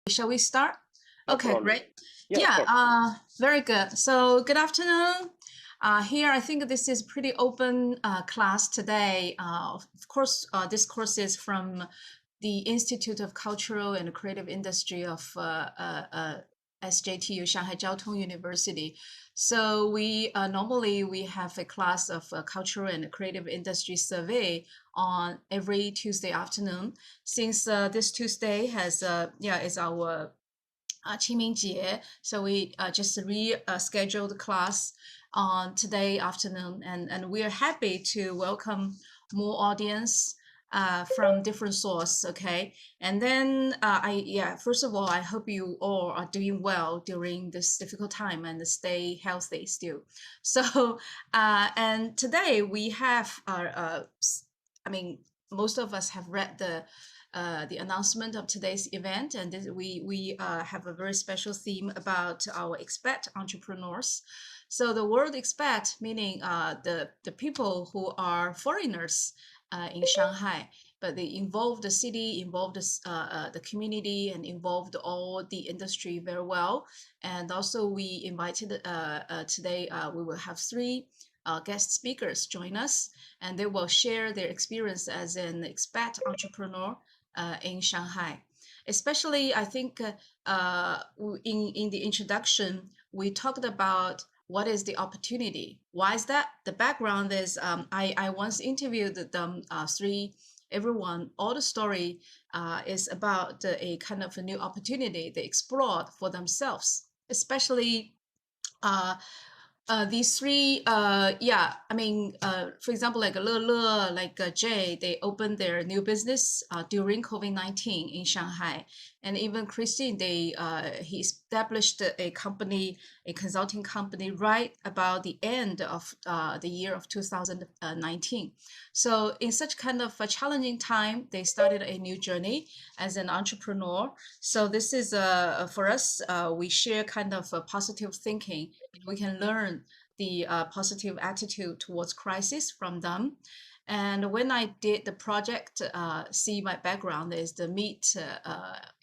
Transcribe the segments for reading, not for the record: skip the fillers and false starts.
Shall we start? No Okay, problem. great. Yeah, of Yeah, course. very good. So, good afternoon. Here, I think this is pretty open class today. Of course, this course is from the Institute of Cultural and Creative Industry of SJTU, Shanghai Jiao Tong University. So we normally we have a class of cultural and creative industry survey on every Tuesday afternoon. Since this Tuesday has is our Qingmingjie, so we just rescheduled the class on today afternoon, and we are happy to welcome more audience from different source. Okay, and then first of all, I hope you all are doing well during this difficult time and stay healthy still. So and today we have I mean, most of us have read the announcement of today's event, and we have a very special theme about our expat entrepreneurs. So the word expat meaning the people who are foreigners in Shanghai, but they involve the city, involve the community, and involved all the industry very well. And also we invited today we will have three guest speakers join us, and they will share their experience as an expat entrepreneur in Shanghai. Especially, I think in the introduction, we talked about what is the opportunity. Why is that? The background is I once interviewed them everyone. All the story is about a kind of a new opportunity they explored for themselves, especially uh, these three, for example, like Le, like Jay, they opened their new business during COVID-19 in Shanghai, and even Christine, he established a company, a consulting company, right about the end of the year of 2019. So in such kind of a challenging time, they started a new journey as an entrepreneur. So this is for us, we share kind of a positive thinking. We can learn the positive attitude towards crisis from them. And when I did the project, see my background is the Meet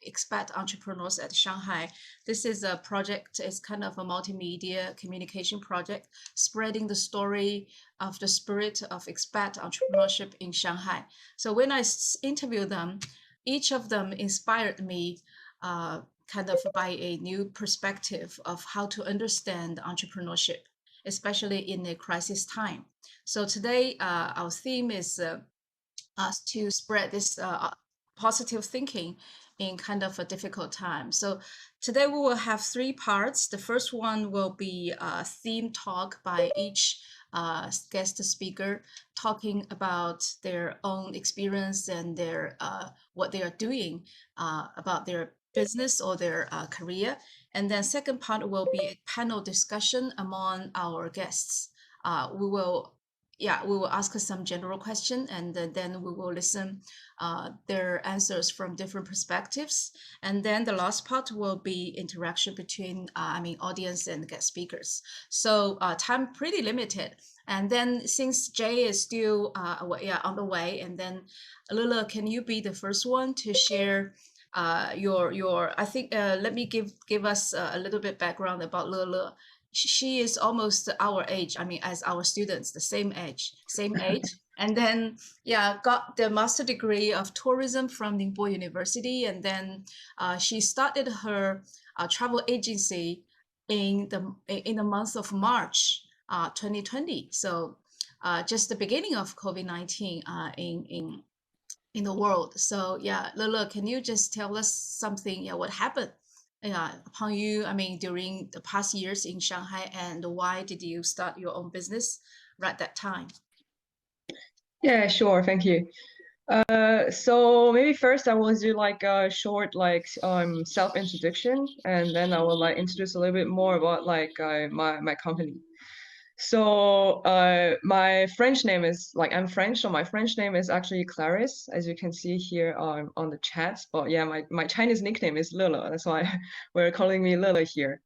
Expat Entrepreneurs at Shanghai. This is a project, it's kind of a multimedia communication project, spreading the story of the spirit of expat entrepreneurship in Shanghai. So when I interviewed them, each of them inspired me kind of by a new perspective of how to understand entrepreneurship, especially in a crisis time. So today, our theme is us to spread this positive thinking in kind of a difficult time. So today we will have three parts. The first one will be a theme talk by each guest speaker, talking about their own experience and their what they are doing about their business or their career. And then second part will be a panel discussion among our guests. We will ask some general question, and then we will listen their answers from different perspectives. And then the last part will be interaction between audience and guest speakers. So time pretty limited. And then since Jay is still on the way, and then Lila, can you be the first one to share your I think let me give us a little bit background about Lila. She is almost our age. I mean, as our students, the same age. And then, yeah, got the master degree of tourism from Ningbo University. And then she started her travel agency in the month of March 2020. So just the beginning of COVID-19 in the world. So yeah, Lila, can you just tell us something? Yeah, what happened? Upon you, I mean, during the past years in Shanghai, and why did you start your own business right that time? Yeah, sure. Thank you. So maybe first I will do like a short self-introduction, and then I will like introduce a little bit more about like my company. So my French name is like I'm French, so my French name is actually Clarisse, as you can see here on the chat. But yeah, my Chinese nickname is Lele. That's why we're calling me Lele here.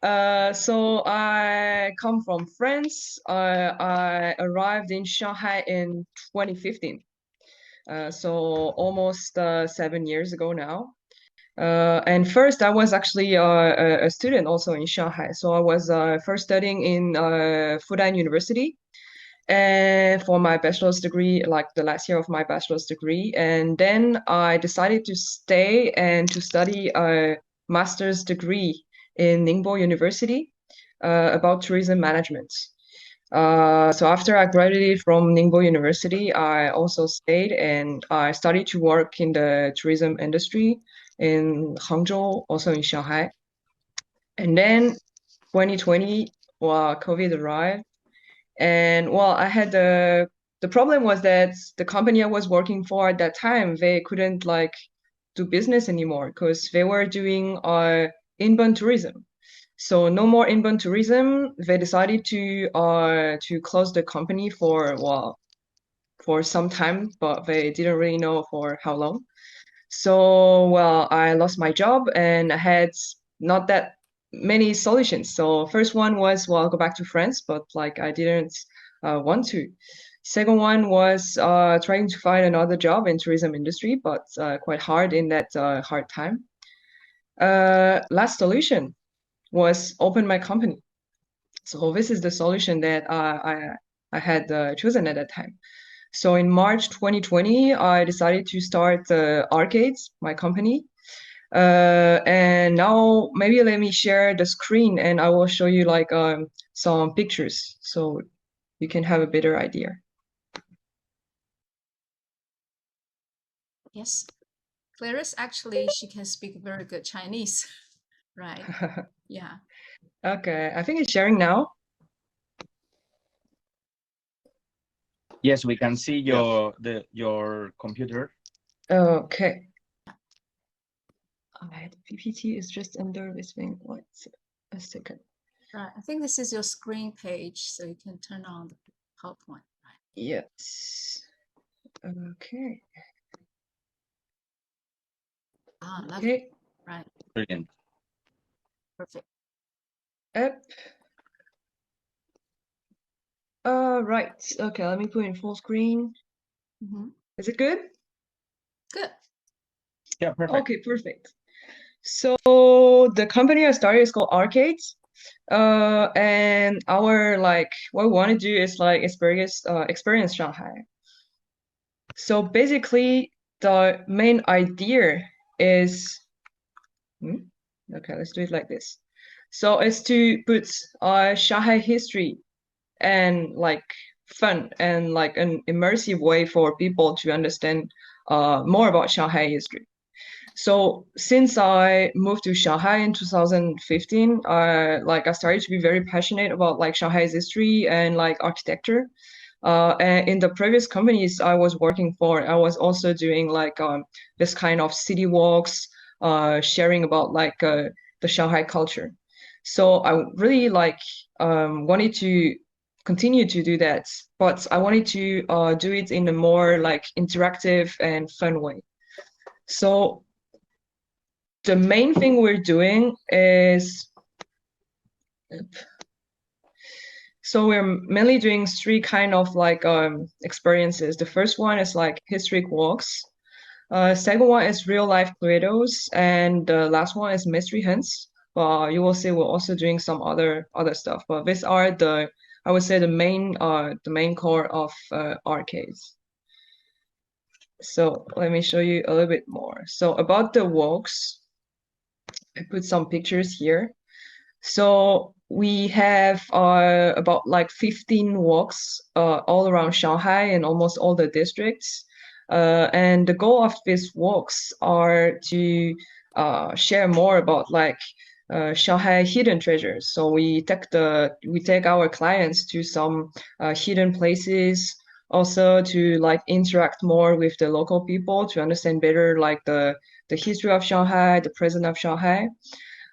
So I come from France. I arrived in Shanghai in 2015. So almost 7 years ago now. And first, I was actually a student also in Shanghai. So I was first studying in Fudan University, and for my bachelor's degree, like the last year of my bachelor's degree. And then I decided to stay and to study a master's degree in Ningbo University about tourism management. So after I graduated from Ningbo University, I also stayed and I started to work in the tourism industry in Hangzhou, also in Shanghai. And then 2020, well, COVID arrived. And well, I had the problem was that the company I was working for at that time, they couldn't like do business anymore because they were doing inbound tourism. So no more inbound tourism. They decided to close the company for well for some time, but they didn't really know for how long. So well, I lost my job and I had not that many solutions. So first one was well, go back to France, but like I didn't want to. Second one was trying to find another job in tourism industry, but quite hard in that hard time. Last solution was open my company. So this is the solution that I had chosen at that time. So in March 2020, I decided to start Arcades, my company. And now maybe let me share the screen and I will show you like some pictures so you can have a better idea. Yes. Clarice, actually, she can speak very good Chinese, right? Yeah. Okay, I think it's sharing now. Yes, we can see your computer. Okay. The PPT is just under this thing. Wait a second. Right. I think this is your screen page, so you can turn on the PowerPoint. Right. Yes. Okay. Lovely. Okay. Right. Brilliant. Perfect. Yep. Right. Okay, let me put in full screen. Is it good? Good. Yeah, perfect. Okay, perfect. So the company I started is called Arcades. And our like what we want to do is like experience Shanghai. So basically the main idea is okay, let's do it like this. So it's to put Shanghai history and like fun and like an immersive way for people to understand more about Shanghai history. So since I moved to Shanghai in 2015, I started to be very passionate about like Shanghai's history and like architecture. And in the previous companies I was working for, I was also doing like this kind of city walks, sharing about like the Shanghai culture. So I really like wanted to continue to do that, but I wanted to do it in a more like interactive and fun way. So the main thing we're doing is, so we're mainly doing three kind of like experiences. The first one is like historic walks. Second one is real life credos, and the last one is mystery hunts. You will see we're also doing some other stuff. But these are I would say the main core of Arcades. So let me show you a little bit more. So about the walks, I put some pictures here. So we have about like 15 walks all around Shanghai and almost all the districts. And the goal of these walks are to share more about like Shanghai hidden treasures. So we take our clients to some hidden places, also to like interact more with the local people to understand better like the history of Shanghai, the present of Shanghai.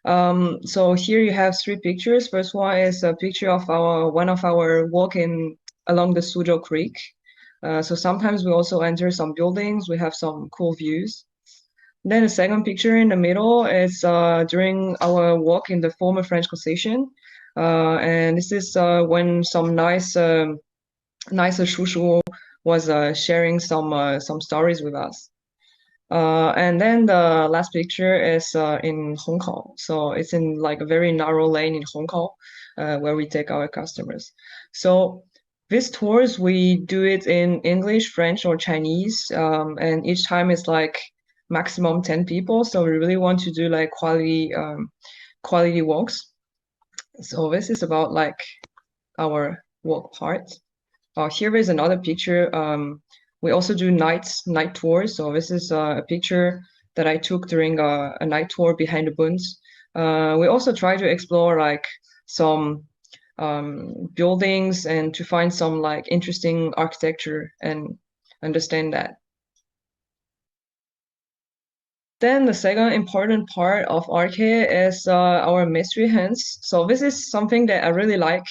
So here you have three pictures. First one is a picture of one of our walking along the Suzhou Creek. So sometimes we also enter some buildings. We have some cool views. Then the second picture in the middle is during our walk in the former French Concession. And this is when some nicer shushu was sharing some stories with us. And then the last picture is in Hong Kong. So it's in like a very narrow lane in Hong Kong, where we take our customers. So these tours, we do it in English, French, or Chinese. And each time it's like maximum 10 people. So we really want to do like quality walks. So this is about like our walk part. Here is another picture. We also do night tours. So this is a picture that I took during a night tour behind the Bunds. We also try to explore like some buildings and to find some like interesting architecture and understand that. Then the second important part of Arcade is our mystery hunts. So this is something that I really like.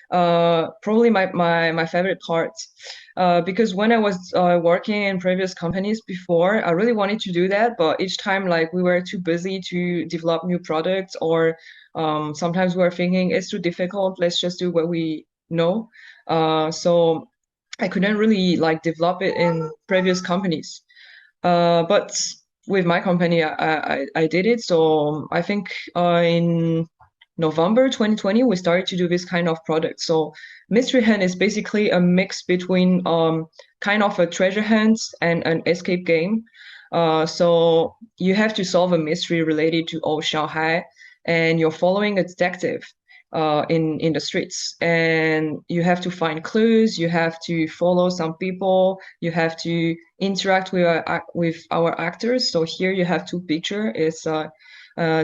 Probably my favorite part. Because when I was working in previous companies before, I really wanted to do that, but each time like we were too busy to develop new products, or sometimes we were thinking it's too difficult, let's just do what we know. So I couldn't really like develop it in previous companies. But with my company, I did it. So I think in November 2020, we started to do this kind of product. So Mystery Hunt is basically a mix between kind of a treasure hunt and an escape game. So you have to solve a mystery related to old Shanghai, and you're following a detective in the streets, and you have to find clues, you have to follow some people, you have to interact with our actors. So here you have two pictures. It's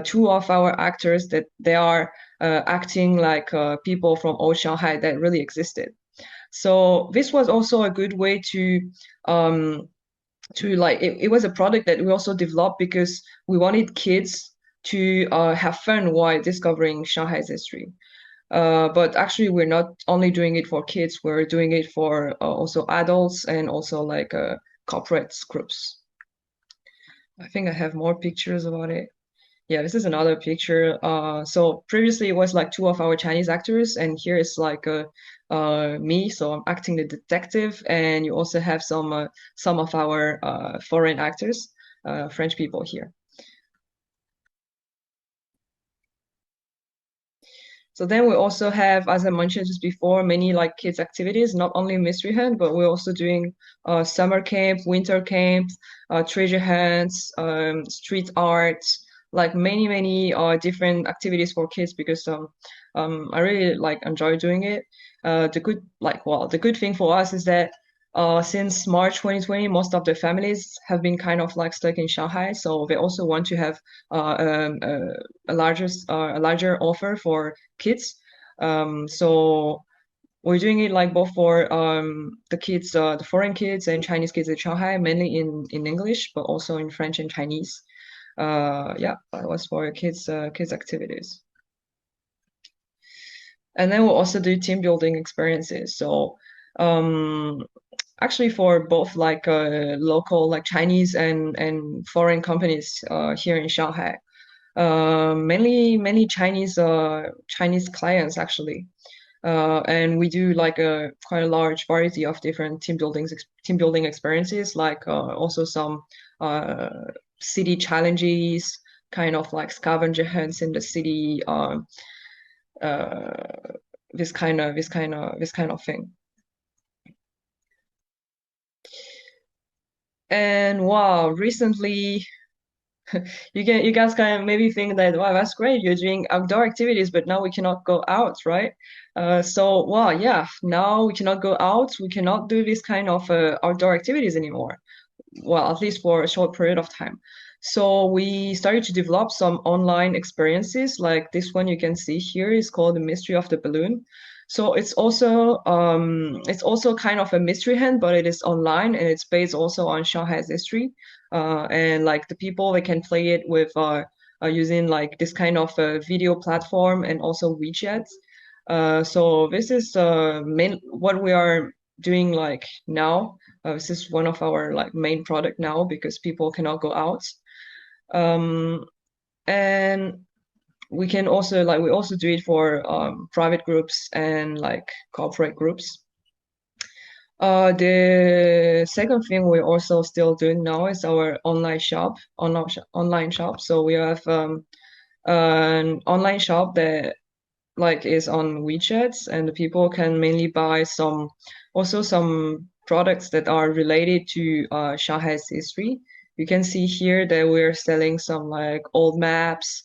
two of our actors that they are acting like people from old Shanghai that really existed. So this was also a good way to like it was a product that we also developed because we wanted kids to have fun while discovering Shanghai's history. But actually, we're not only doing it for kids, we're doing it for also adults and also like corporate groups. I think I have more pictures about it. Yeah, this is another picture. So previously it was like two of our Chinese actors, and here is like me. So I'm acting the detective, and you also have some of our foreign actors, French people here. So then we also have, as I mentioned just before, many like kids activities, not only mystery hunt, but we're also doing summer camp, winter camp, treasure hunts, street art, like many different activities for kids because I really like enjoy doing it. The good thing for us is that since March 2020, most of the families have been kind of like stuck in Shanghai, so they also want to have a larger offer for kids. So we're doing it like both for the kids, the foreign kids and Chinese kids in Shanghai, mainly in English, but also in French and Chinese. Yeah, that was for kids activities. And then we'll also do team building experiences. So actually for both like local like Chinese and foreign companies here in Shanghai. Many Chinese clients actually. And we do like a quite a large variety of different team building experiences, like also some city challenges, kind of like scavenger hunts in the city, this kind of thing. And wow, recently you guys kind of maybe think that wow, that's great, you're doing outdoor activities, but now we cannot go out, right? So wow, yeah, now we cannot go out, we cannot do this kind of outdoor activities anymore. Well, at least for a short period of time. So we started to develop some online experiences, like this one you can see here is called The Mystery of the Balloon. So it's also kind of a mystery hunt, but it is online and it's based also on Shanghai's history. And like the people, they can play it with using like this kind of video platform and also WeChat. So this is what we are doing like now. This is one of our like main product now because people cannot go out. And we can also like we also do it for private groups and like corporate groups. The second thing we're also still doing now is our online shop. So we have an online shop that like is on WeChat, and the people can mainly buy some products that are related to Shanghai's history. You can see here that we're selling some like old maps,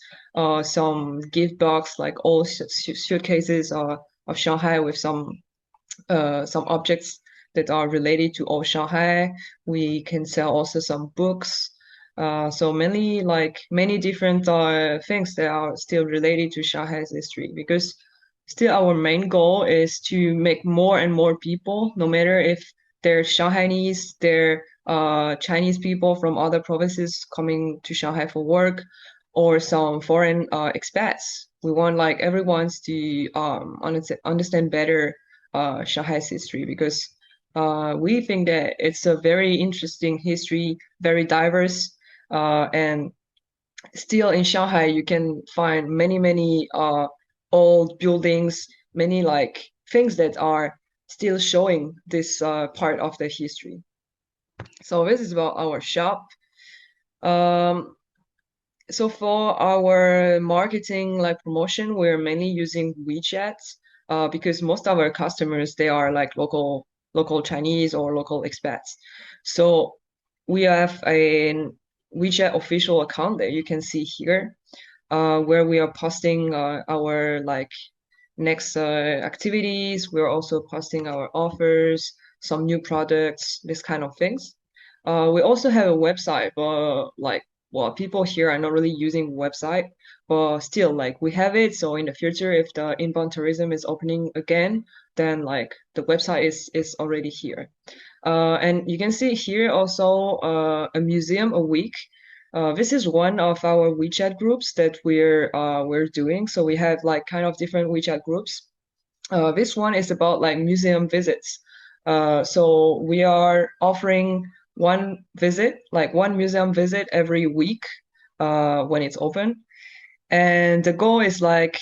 some gift box, like old suitcases of Shanghai with some objects that are related to old Shanghai. We can sell also some books. So many different things that are still related to Shanghai's history, because still our main goal is to make more and more people, no matter if they're Shanghainese, they're Chinese people from other provinces coming to Shanghai for work, or some foreign expats. We want like everyone to understand better Shanghai's history, because we think that it's a very interesting history, very diverse, and still in Shanghai you can find many old buildings, many like things that are still showing this part of the history. So this is about our shop. So for our marketing like promotion, we're mainly using WeChat because most of our customers, they are like local Chinese or local expats. So we have a WeChat official account that you can see here, where we are posting our like next activities. We're also posting our offers, some new products, this kind of things. We also have a website, but like, well, people here are not really using website, but still, like, we have it. So in the future, if the inbound tourism is opening again, then like the website is already here. And you can see here also a museum a week. This is one of our WeChat groups that we're doing. So we have like kind of different WeChat groups. This one is about like museum visits. So we are offering one museum visit every week when it's open. And the goal is like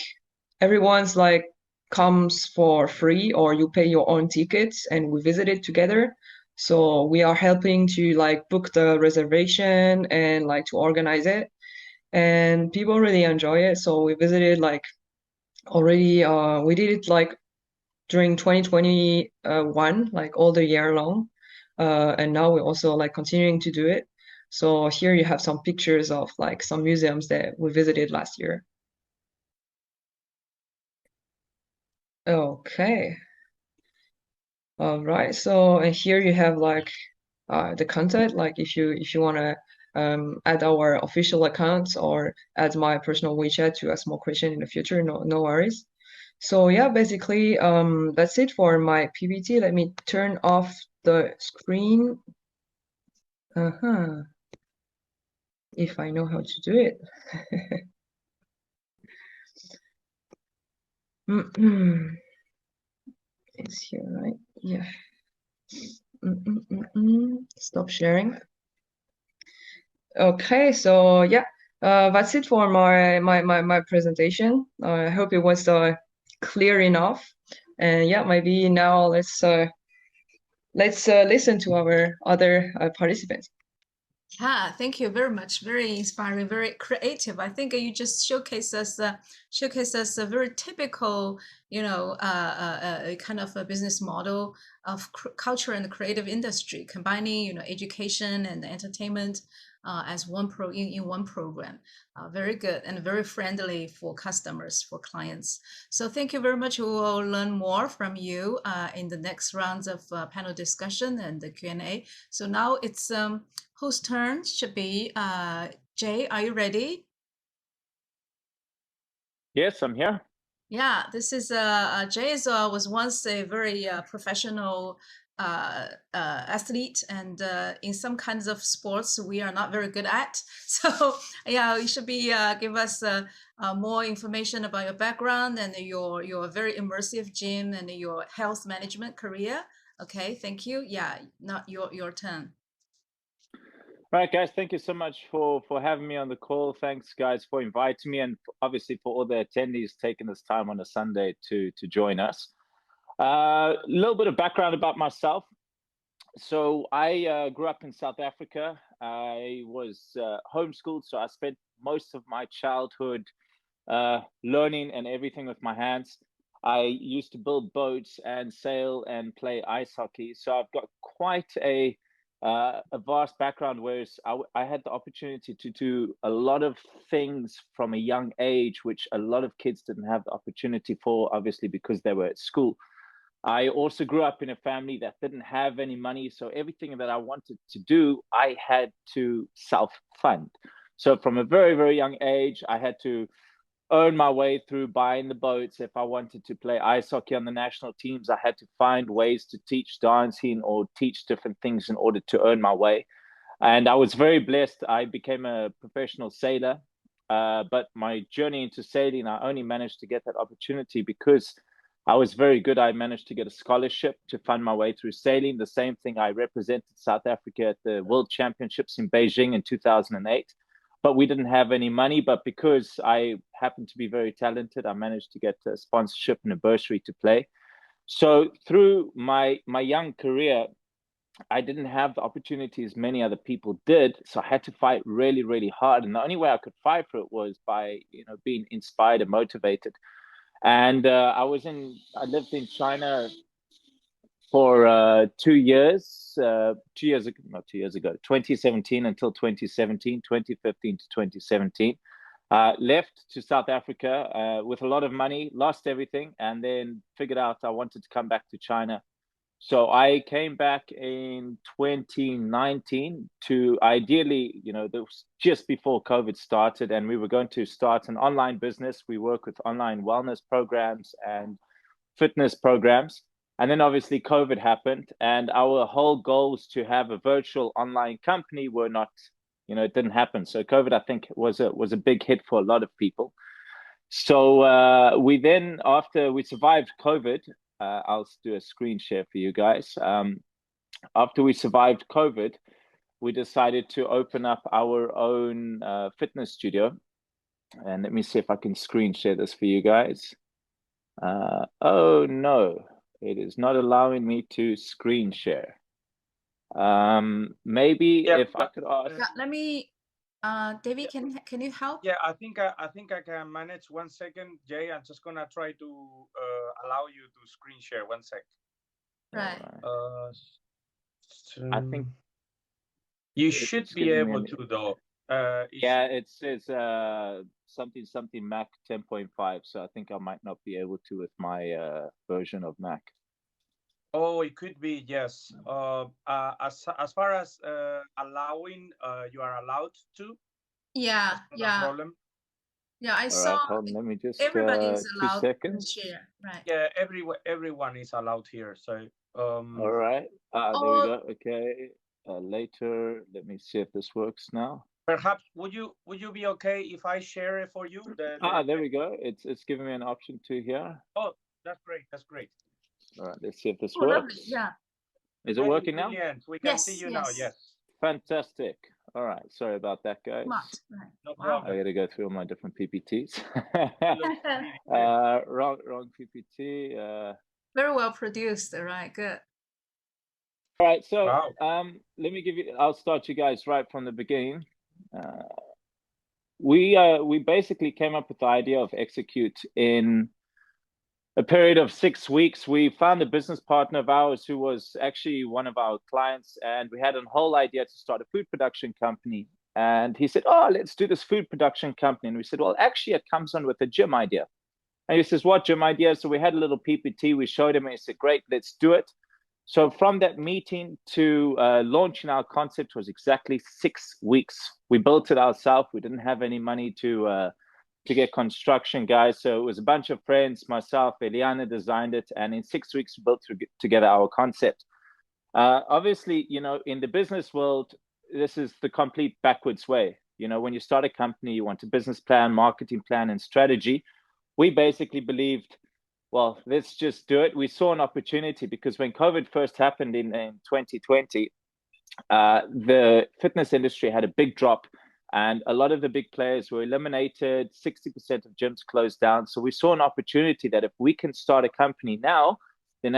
everyone's like comes for free, or you pay your own tickets and we visit it together. So we are helping to like book the reservation and like to organize it. And people really enjoy it. So we visited like already we did it like during 2021, like all the year long. And now we're also like continuing to do it. So here you have some pictures of like some museums that we visited last year. Okay. All right. So and here you have like the content. Like if you wanna add our official accounts or add my personal WeChat to ask more question in the future, no worries. So yeah, basically that's it for my PPT. Let me turn off the screen. If I know how to do it. It's here, right? Yeah. Stop sharing. Okay, so yeah, that's it for my presentation. I hope it was clear enough. And yeah, maybe now let's listen to our other participants. Yeah, thank you very much. Very inspiring, very creative. I think you just showcase us a very typical, kind of a business model of culture and creative industry, combining, education and entertainment as in one program. Very good and very friendly for customers, for clients. So thank you very much. We will learn more from you in the next rounds of panel discussion and the Q&A. So now it's whose turn should be Jay. Are you ready? Yes, I'm here. Yeah, this is Jay was once a very professional athlete, and in some kinds of sports we are not very good at. So yeah, you should be give us more information about your background and your very immersive gym and your health management career. Okay, thank you. Yeah, now your turn. Right, guys, thank you so much for having me on the call. Thanks, guys, for inviting me, and obviously for all the attendees taking this time on a Sunday to join us. A little bit of background about myself. So I grew up in South Africa. I was homeschooled, so I spent most of my childhood learning and everything with my hands. I used to build boats and sail and play ice hockey. So I've got quite a vast background, whereas I had the opportunity to do a lot of things from a young age, which a lot of kids didn't have the opportunity for, obviously, because they were at school. I also grew up in a family that didn't have any money. So everything that I wanted to do, I had to self-fund. So from a very, very young age, I had to earn my way through buying the boats. If I wanted to play ice hockey on the national teams, I had to find ways to teach dancing or teach different things in order to earn my way. And I was very blessed. I became a professional sailor. But my journey into sailing, I only managed to get that opportunity because I was very good. I managed to get a scholarship to fund my way through sailing. The same thing, I represented South Africa at the World Championships in Beijing in 2008. But we didn't have any money. But because I happened to be very talented, I managed to get a sponsorship and a bursary to play. So through my young career, I didn't have the opportunities many other people did, so I had to fight really, really hard. And the only way I could fight for it was by, being inspired and motivated. And I lived in China for 2 years, 2 years ago, not 2 years ago, 2017 until 2017, 2015 to 2017. Left to South Africa with a lot of money, lost everything, and then figured out I wanted to come back to China. So I came back in 2019 to ideally, that was just before COVID started, and we were going to start an online business. We work with online wellness programs and fitness programs. And then obviously COVID happened, and our whole goals to have a virtual online company were not, it didn't happen. So COVID, I think, was a big hit for a lot of people. So we then, after we survived COVID, I'll do a screen share for you guys. After we survived COVID, we decided to open up our own fitness studio. And let me see if I can screen share this for you guys. Oh no, it is not allowing me to screen share. Maybe if I could ask. Yeah, let me. David, can you help? Yeah, I think I can manage. 1 second, Jay. I'm just gonna try to allow you to screen share. 1 sec. Right. So I think you should be able to, though. Yeah, it says something Mac 10.5, so I think I might not be able to with my version of Mac. Oh, it could be, yes. As far as allowing, you are allowed to. Yeah, That's not a problem. yeah. I All saw right, hold on, let me just everybody is 2 allowed seconds. to share, right? Yeah, everyone is allowed here. So All right. There we go. Okay. Later, let me see if this works now. perhaps would you be okay if I share it for you? There we go. It's giving me an option to here. Oh, that's great. That's great. All right, let's see if this Oh, works. lovely. Yeah. Is it working now? Brilliant. We can see you now. Yes. Fantastic. All right. Sorry about that, guys. Right. No Wow. problem. I got to go through all my different PPTs. Wrong PPT. Very well produced. Right. Good. All right. So Wow. let me I'll start you guys right from the beginning. We basically came up with the idea of Execute in a period of 6 weeks. We found a business partner of ours who was actually one of our clients, and we had a whole idea to start a food production company. And he said, "Oh, let's do this food production company." And we said, "Well, actually, it comes on with a gym idea." And he says, "What gym idea?" So we had a little PPT. We showed him, and he said, "Great, let's do it." So from that meeting to launching our concept was exactly 6 weeks. We built it ourselves. We didn't have any money to get construction guys. So it was a bunch of friends, myself, Eliana designed it. And in 6 weeks, we built together our concept. Obviously, in the business world, this is the complete backwards way. When you start a company, you want a business plan, marketing plan, and strategy. We basically believed, well, let's just do it. We saw an opportunity because when COVID first happened in 2020, the fitness industry had a big drop. And a lot of the big players were eliminated. 60% of gyms closed down. So we saw an opportunity that if we can start a company now, Then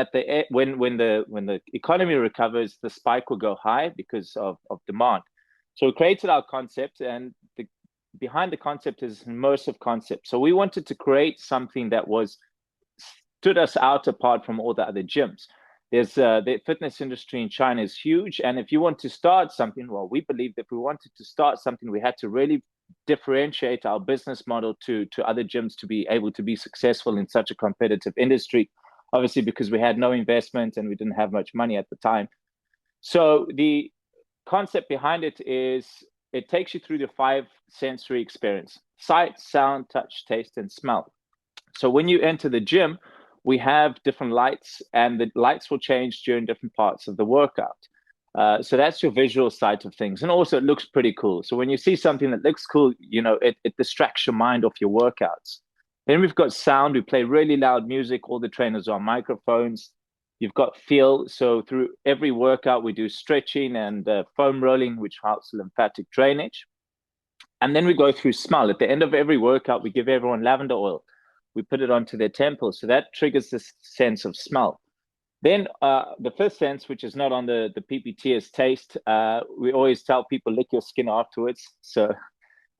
when the economy recovers, the spike will go high because of demand. So we created our concept, and behind the concept is an immersive concept. So we wanted to create something that stood us out apart from all the other gyms. The fitness industry in China is huge, and if you want to start something, well, we believe that if we wanted to start something, we had to really differentiate our business model to other gyms to be able to be successful in such a competitive industry. Obviously, because we had no investment and we didn't have much money at the time. So the concept behind it is it takes you through the 5 sensory experience: sight, sound, touch, taste, and smell. So when you enter the gym, we have different lights, and the lights will change during different parts of the workout. So that's your visual side of things. And also it looks pretty cool. So when you see something that looks cool, it distracts your mind off your workouts. Then we've got sound. We play really loud music. All the trainers are on microphones. You've got feel. So through every workout, we do stretching and foam rolling, which helps lymphatic drainage. And then we go through smell. At the end of every workout, we give everyone lavender oil. We put it onto their temples. So that triggers this sense of smell. Then the fifth sense, which is not on the PPT, is taste. We always tell people lick your skin afterwards. So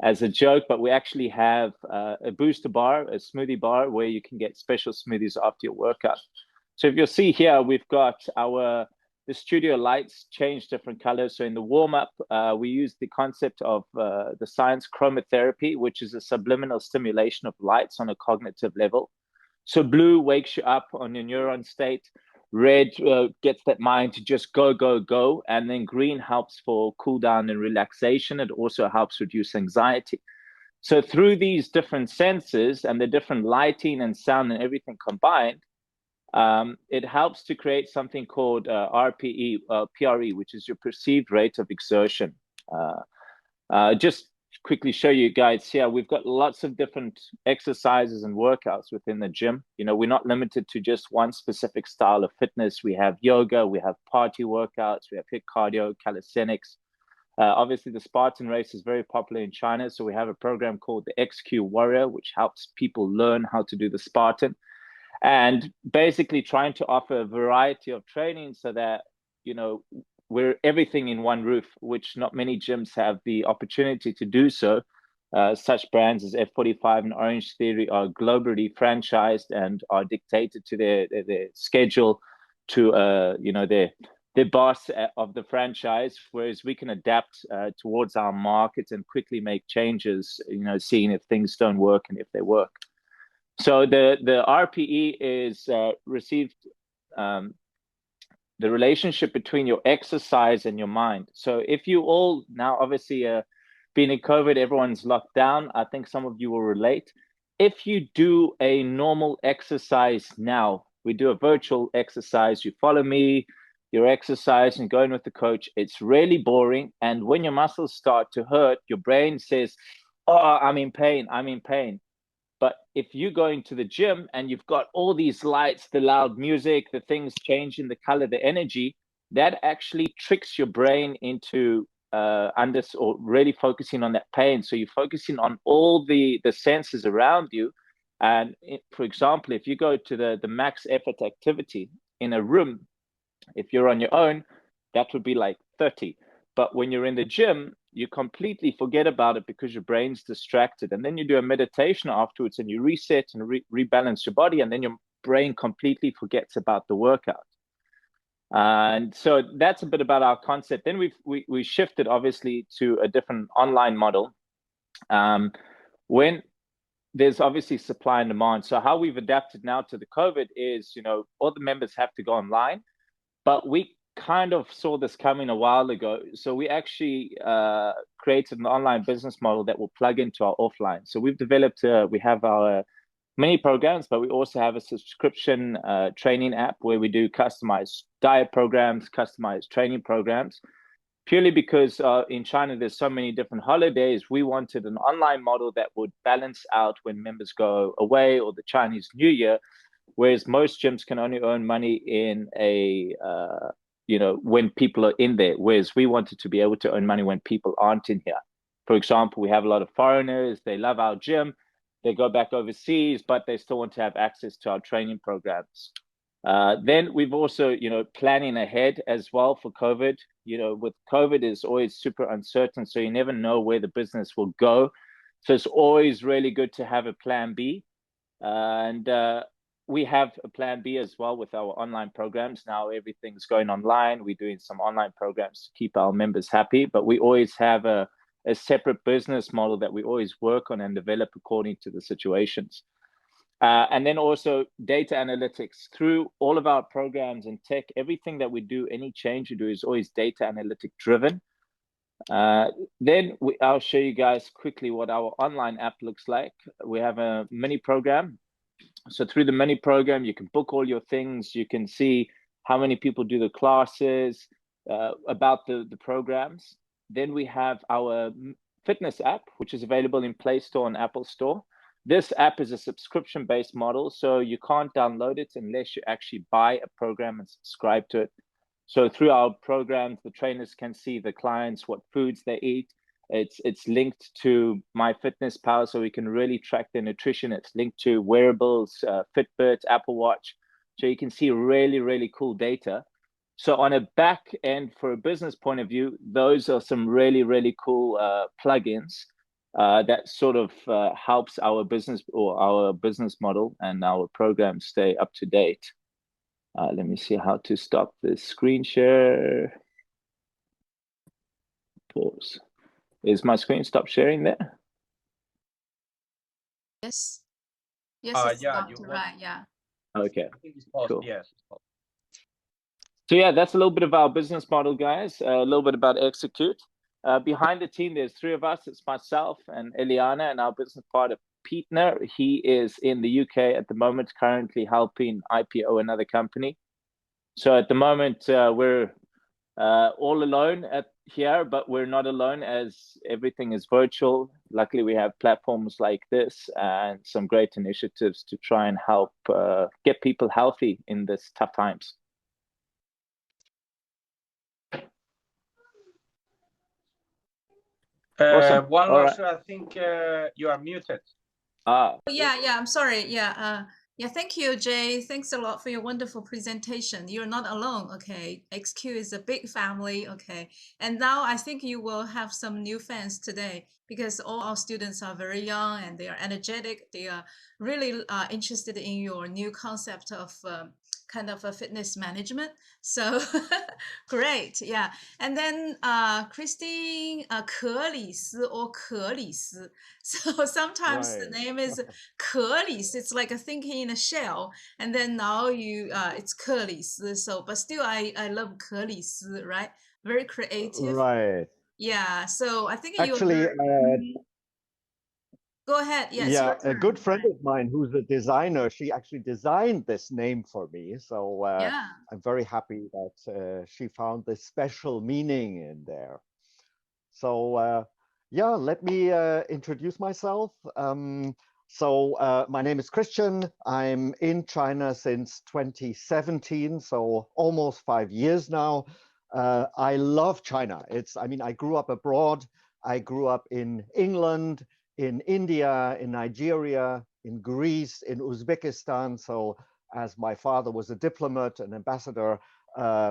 as a joke, but we actually have a booster bar, a smoothie bar, where you can get special smoothies after your workout. So if you'll see here, we've got the studio lights change different colors. So in the warm-up, we use the concept of the science chromotherapy, which is a subliminal stimulation of lights on a cognitive level. So blue wakes you up on your neuron state. Red gets that mind to just go, go, go. And then green helps for cool down and relaxation. It also helps reduce anxiety. So through these different senses and the different lighting and sound and everything combined, it helps to create something called PRE, which is your perceived rate of exertion. Just quickly show you guys here, we've got lots of different exercises and workouts within the gym. We're not limited to just one specific style of fitness. We have yoga, we have party workouts, we have HIIT cardio, calisthenics. Obviously, the Spartan race is very popular in China. So we have a program called the XQ Warrior, which helps people learn how to do the Spartan. And basically trying to offer a variety of training so that, we're everything in one roof, which not many gyms have the opportunity to do so. Such brands as F45 and Orange Theory are globally franchised and are dictated to their schedule to, their boss of the franchise, whereas we can adapt towards our market and quickly make changes, seeing if things don't work and if they work. So the RPE is received the relationship between your exercise and your mind. So if you all now, obviously, being in COVID, everyone's locked down. I think some of you will relate. If you do a normal exercise now, we do a virtual exercise, you follow me, you're exercising, going with the coach, it's really boring. And when your muscles start to hurt, your brain says, oh, I'm in pain. But if you go into the gym and you've got all these lights, the loud music, the things changing the color, the energy, that actually tricks your brain into or really focusing on that pain. So you're focusing on all the senses around you. And for example, if you go to the max effort activity in a room, if you're on your own, that would be like 30. But when you're in the gym, you completely forget about it because your brain's distracted. And then you do a meditation afterwards and you reset and rebalance your body. And then your brain completely forgets about the workout. And so that's a bit about our concept. Then we shifted, obviously, to a different online model. When there's obviously supply and demand. So how we've adapted now to the COVID is, all the members have to go online. But we kind of saw this coming a while ago. So we actually created an online business model that will plug into our offline. So we've developed, we have our many programs, but we also have a subscription training app where we do customized diet programs, customized training programs. Purely because in China, there's so many different holidays, we wanted an online model that would balance out when members go away or the Chinese New Year, whereas most gyms can only earn money in when people are in there, whereas we wanted to be able to earn money when people aren't in here. For example, we have a lot of foreigners, they love our gym, they go back overseas, but they still want to have access to our training programs. Then we've also, planning ahead as well for COVID. With COVID is always super uncertain, so you never know where the business will go. So it's always really good to have a plan B. And we have a plan B as well with our online programs. Now everything's going online. We're doing some online programs to keep our members happy, but we always have a separate business model that we always work on and develop according to the situations. And then also data analytics through all of our programs and tech. Everything that we do, any change we do is always data analytic driven. Then I'll show you guys quickly what our online app looks like. We have a mini program. So through the mini program, you can book all your things. You can see how many people do the classes, about the programs. Then we have our fitness app, which is available in Play Store and Apple Store. This app is a subscription-based model, so you can't download it unless you actually buy a program and subscribe to it. So through our programs, the trainers can see the clients, what foods they eat. It's linked to MyFitnessPal, so we can really track their nutrition. It's linked to wearables, Fitbit, Apple Watch, so you can see really, really cool data. So on a back end, for a business point of view, those are some really, really cool plugins that sort of helps our business or our business model and our program stay up to date. Let me see how to stop this screen share. Pause. Is my screen stop sharing there? Yes. Yes, it's Yeah, stopped, right, yeah. Okay. I think it's paused. Cool. Yes. It's paused. So yeah, that's a little bit of our business model, guys. A little bit about Execute. Behind the team, there's three of us. It's myself and Eliana and our business partner, Peter. He is in the UK at the moment, currently helping IPO another company. So at the moment, we're all alone here, but we're not alone as everything is virtual. Luckily, we have platforms like this and some great initiatives to try and help get people healthy in this tough times. Awesome. One All more, right. sir. I think you are muted. Yeah, I'm sorry. Yeah, thank you, Jay. Thanks a lot for your wonderful presentation. You're not alone, okay? XQ is a big family, okay? And now I think you will have some new fans today because all our students are very young and they are energetic. They are really interested in your new concept of kind of a fitness management. So great, yeah. And then Christine 可里斯 or 可里斯. So sometimes the Right. name is 可里斯. It's like a thinking in a shell. And then now it's 克里斯. So, but still I love 可里斯, right? Very creative. Right. Yeah. So I think you're Actually, very... Go ahead. Yeah, it's your a turn. good friend of mine who's a designer, she actually designed this name for me. So Yeah. I'm very happy that she found this special meaning in there. So yeah, let me introduce myself. My name is Christian. I'm in China since 2017, so almost 5 years now. I love China. I grew up abroad. I grew up in England, in India, in Nigeria, in Greece, in Uzbekistan. So as my father was a diplomat, an ambassador,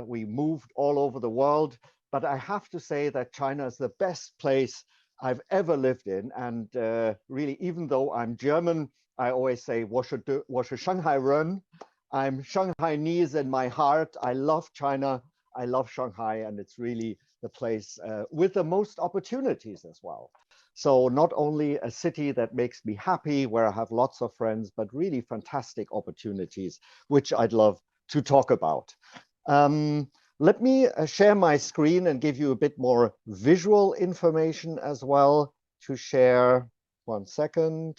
we moved all over the world. But I have to say that China is the best place I've ever lived in. And really, even though I'm German, I always say, 我是上海人. I'm Shanghainese in my heart. I love China. I love Shanghai. And it's really the place with the most opportunities as well. So not only a city that makes me happy, where I have lots of friends, but really fantastic opportunities, which I'd love to talk about. Let me share my screen and give you a bit more visual information as well to share. 1 second.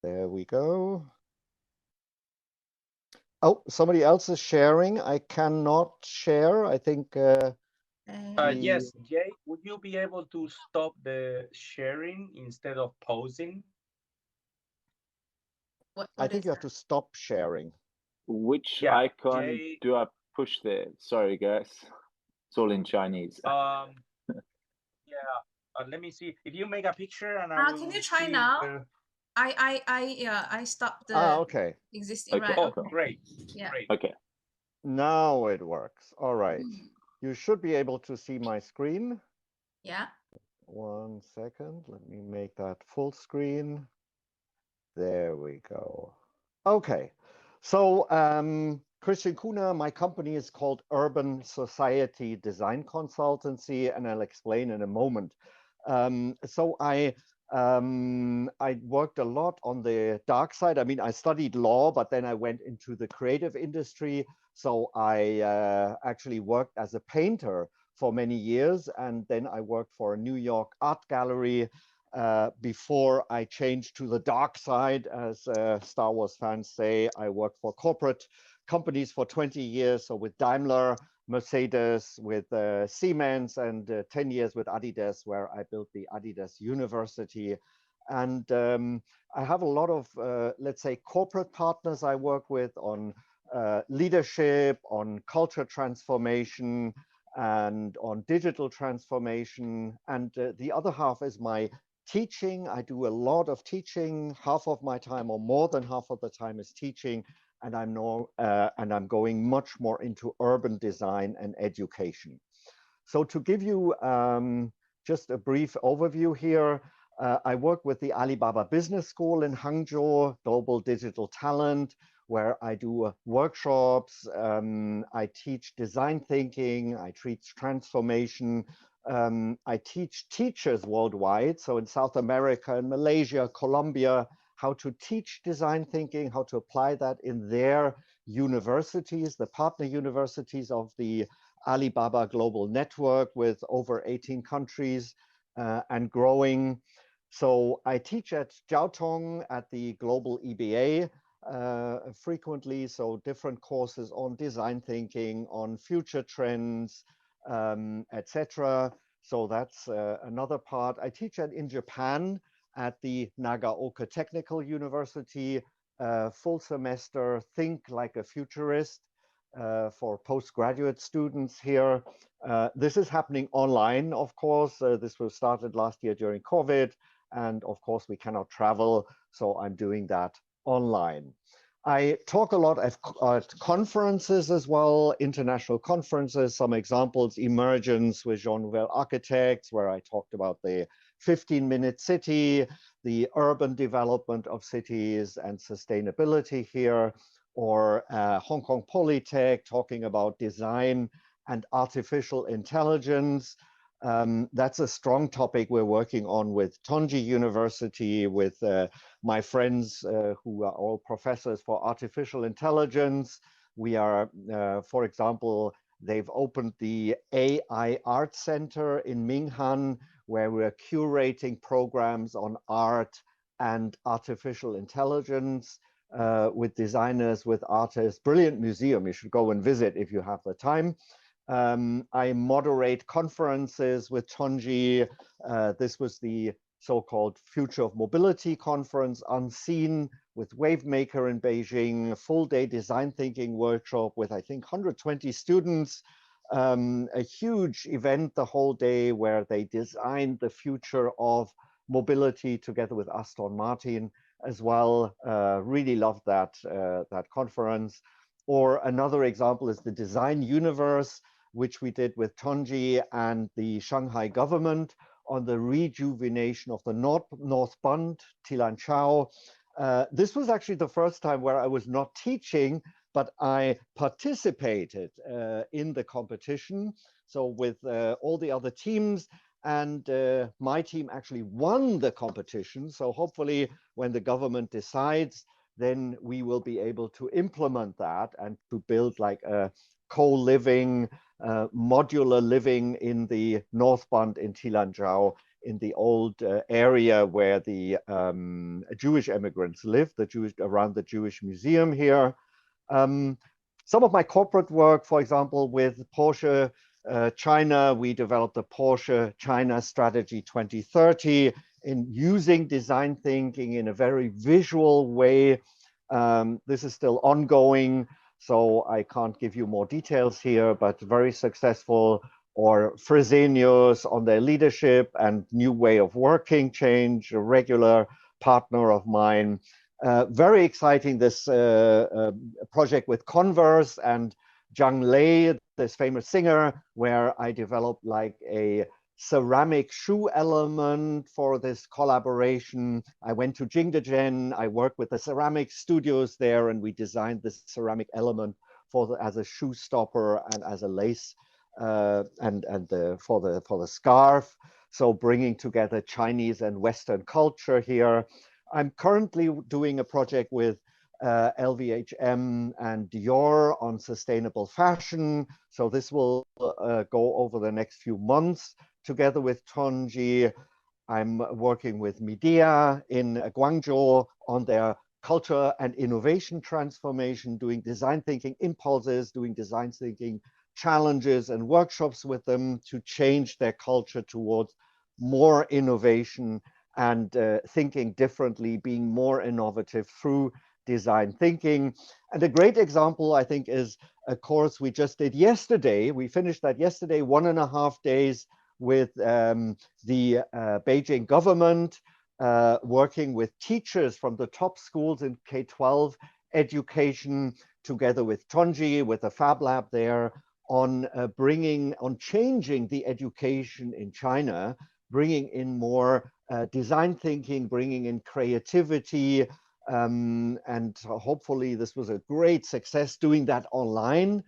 There we go. Oh, somebody else is sharing. I cannot share. I think. Yes, Jay, would you be able to stop the sharing instead of pausing? I think you have to stop sharing. Which Yeah, icon Jay, do I push there? Sorry, guys. It's all in Chinese. yeah. Let me see. If you make a picture and I will Can you try see now? I stopped the Okay. existing, Okay. right? Oh, Okay. great. Yeah. Great. Okay. Now it works. All right. Mm. You should be able to see my screen. Yeah. 1 second. Let me make that full screen. There we go. Okay. So, Christian Kuna, my company is called Urban Society Design Consultancy, and I'll explain in a moment. So I worked a lot on the dark side. I mean, I studied law, but then I went into the creative industry. So I actually worked as a painter for many years, and then I worked for a New York art gallery before I changed to the dark side. As Star Wars fans say, I worked for corporate companies for 20 years. So with Daimler, Mercedes, with Siemens, and 10 years with Adidas, where I built the Adidas University. And I have a lot of, let's say, corporate partners I work with on leadership, on culture transformation, and on digital transformation. And the other half is my teaching. I do a lot of teaching. Half of my time, or more than half of the time, is teaching. And I'm going much more into urban design and education. So to give you just a brief overview here, I work with the Alibaba Business School in Hangzhou, Global Digital Talent, where I do workshops. I teach design thinking. I teach transformation. I teach teachers worldwide, so in South America, in Malaysia, Colombia, how to teach design thinking, how to apply that in their universities, the partner universities of the Alibaba Global Network with over 18 countries and growing. So I teach at Jiaotong at the Global EBA frequently, so different courses on design thinking, on future trends, etc. So that's another part. I teach in Japan at the Nagaoka Technical University, full semester, Think Like a Futurist for postgraduate students here. This is happening online, of course. This was started last year during COVID, and of course we cannot travel, so I'm doing that online. I talk a lot at conferences as well, international conferences. Some examples: Emergence with Jean Nouvel Architects, where I talked about the 15-minute city, the urban development of cities and sustainability here, or Hong Kong Polytech talking about design and artificial intelligence. That's a strong topic we're working on with Tonji University, with my friends who are all professors for artificial intelligence. We are, for example, they've opened the AI Art Center in Minghan, where we're curating programs on art and artificial intelligence with designers, with artists. Brilliant museum. You should go and visit if you have the time. I moderate conferences with Tonji. This was the so-called Future of Mobility Conference, Unseen, with Wavemaker in Beijing, a full-day design thinking workshop with, I think, 120 students. A huge event the whole day where they designed the future of mobility together with Aston Martin as well. Really loved that, that conference. Or another example is the Design Universe, which we did with Tonji and the Shanghai government on the rejuvenation of the North Bund, Tilanchao. This was actually the first time where I was not teaching, but I participated in the competition. So with all the other teams, and my team actually won the competition. So hopefully when the government decides, then we will be able to implement that and to build like a co-living, modular living in the North Bund in Tilanjiao, in the old area where the Jewish immigrants live, around the Jewish museum here. Some of my corporate work, for example, with Porsche China, we developed the Porsche China Strategy 2030 in using design thinking in a very visual way. This is still ongoing, so I can't give you more details here, but very successful. Or Fresenius on their leadership and new way of working change, regular partner of mine. Very exciting, this project with Converse and Zhang Lei, this famous singer, where I developed like a ceramic shoe element for this collaboration. I went to Jingdezhen, I worked with the ceramic studios there, and we designed this ceramic element for as a shoe stopper and as a lace for the scarf. So bringing together Chinese and Western culture here. I'm currently doing a project with LVHM and Dior on sustainable fashion. So this will go over the next few months. Together with Tonji, I'm working with Midea in Guangzhou on their culture and innovation transformation, doing design thinking impulses, doing design thinking challenges and workshops with them to change their culture towards more innovation and thinking differently, being more innovative through design thinking. And a great example, I think, is a course we just did yesterday. We finished that yesterday, 1.5 days with the Beijing government, working with teachers from the top schools in K-12 education, together with Tonji, with the Fab Lab there, on changing the education in China, bringing in more design thinking, bringing in creativity, and hopefully this was a great success doing that online.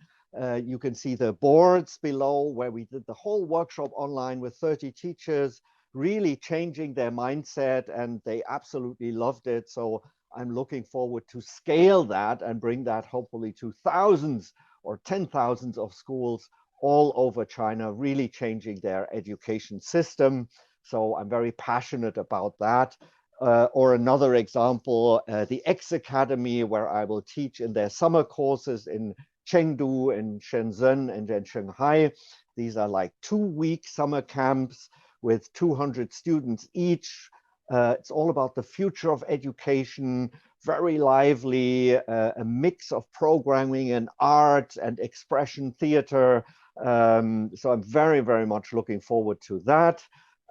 You can see the boards below where we did the whole workshop online with 30 teachers, really changing their mindset, and they absolutely loved it. So I'm looking forward to scale that and bring that hopefully to thousands or 10,000s of schools all over China, really changing their education system. So I'm very passionate about that. Or another example, the X Academy, where I will teach in their summer courses in Chengdu, in Shenzhen, and in Shanghai. These are like 2-week summer camps with 200 students each. It's all about the future of education, very lively, a mix of programming and art and expression theater. So I'm very, very much looking forward to that.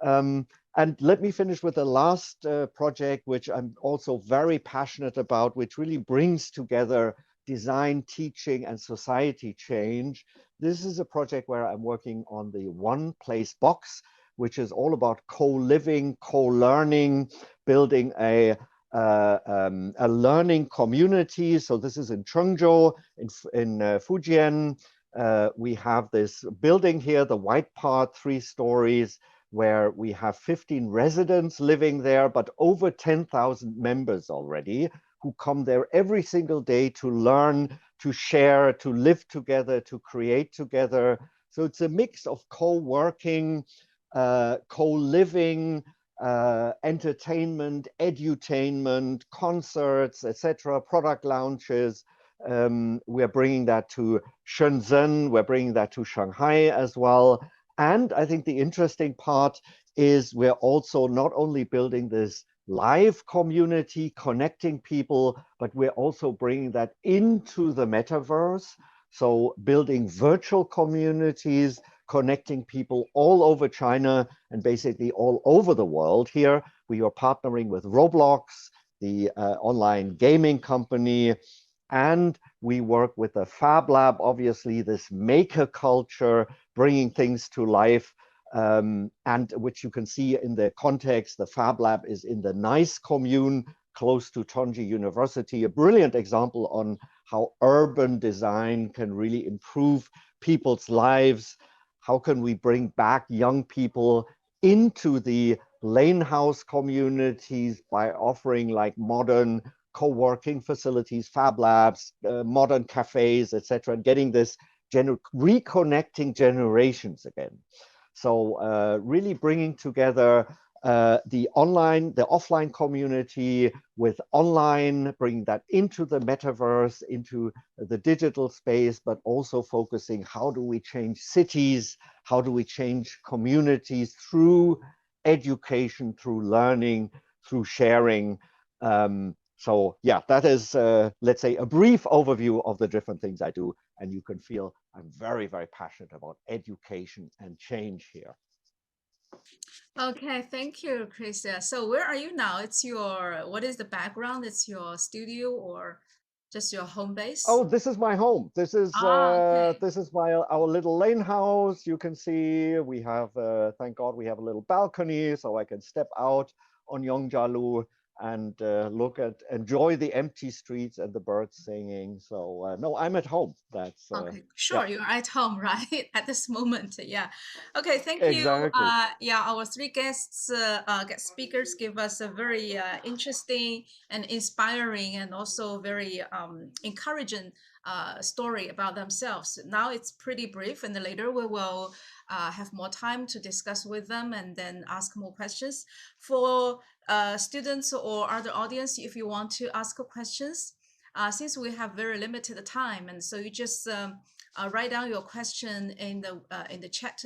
And let me finish with the last project, which I'm also very passionate about, which really brings together design, teaching, and society change. This is a project where I'm working on the One Place box, which is all about co-living, co-learning, building a learning community. So this is in Chengzhou, in Fujian. We have this building here, the white part, 3 stories, where we have 15 residents living there, but over 10,000 members already who come there every single day to learn, to share, to live together, to create together. So it's a mix of co-working, co-living, entertainment, edutainment, concerts, etc., product launches. We're bringing that to Shenzhen, we're bringing that to Shanghai as well. And I think the interesting part is we're also not only building this live community, connecting people, but we're also bringing that into the metaverse. So building virtual communities, connecting people all over China and basically all over the world. Here, we are partnering with Roblox, the online gaming company, and we work with the Fab Lab, obviously, this maker culture, bringing things to life, and which you can see in the context. The Fab Lab is in the NICE commune, close to Tonji University, a brilliant example on how urban design can really improve people's lives. How can we bring back young people into the lane house communities by offering like modern co-working facilities, Fab Labs, modern cafes, etc., and getting this reconnecting generations again. So really bringing together the offline community with online, bringing that into the metaverse, into the digital space, but also focusing how do we change cities, how do we change communities through education, through learning, through sharing. So yeah, that is, let's say, a brief overview of the different things I do. And you can feel I'm very, very passionate about education and change here. Okay, thank you, Chris. Yeah, so where are you now? It's your, what is the background? It's your studio or just your home base? Oh, this is my home. Ah, okay. This is my our little lane house. You can see we have thank God we have a little balcony, so I can step out on Yongjialu and look at enjoy the empty streets and the birds singing. So no, I'm at home. That's Okay, yeah, sure. You're at home, right? At this moment. Yeah. Okay, thank you. exactly. Yeah, our three guests, guest speakers give us a very interesting and inspiring and also very encouraging story about themselves. Now it's pretty brief, and then later we will have more time to discuss with them and then ask more questions. For students or other audience, if you want to ask questions, since we have very limited time, and so you just write down your question in the chat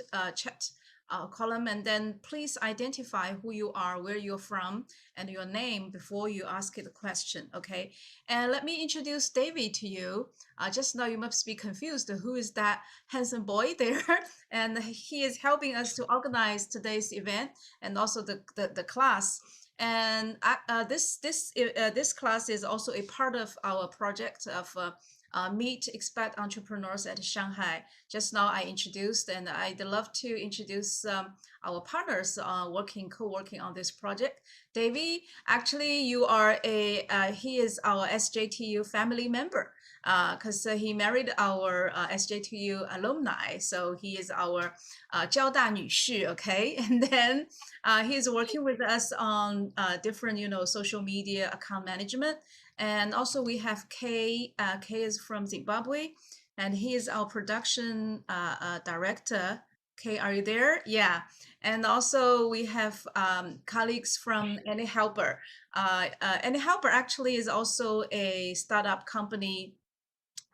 column, and then please identify who you are, where you're from, and your name before you ask the question. Okay, and let me introduce David to you. Just now you must be confused. Who is that handsome boy there? And he is helping us to organize today's event and also the class. And this class is also a part of our project of Meet Expat Entrepreneurs at Shanghai. Just now I introduced, and I'd love to introduce our partners co-working on this project. Davey, actually, you are he is our SJTU family member because he married our SJTU alumni. So he is our 交大女士, okay? And then he's working with us on different, social media account management. And also we have Kay. Kay is from Zimbabwe, and he is our production director. Kay, are you there? Yeah. And also we have colleagues from Any Helper. Any Helper actually is also a startup company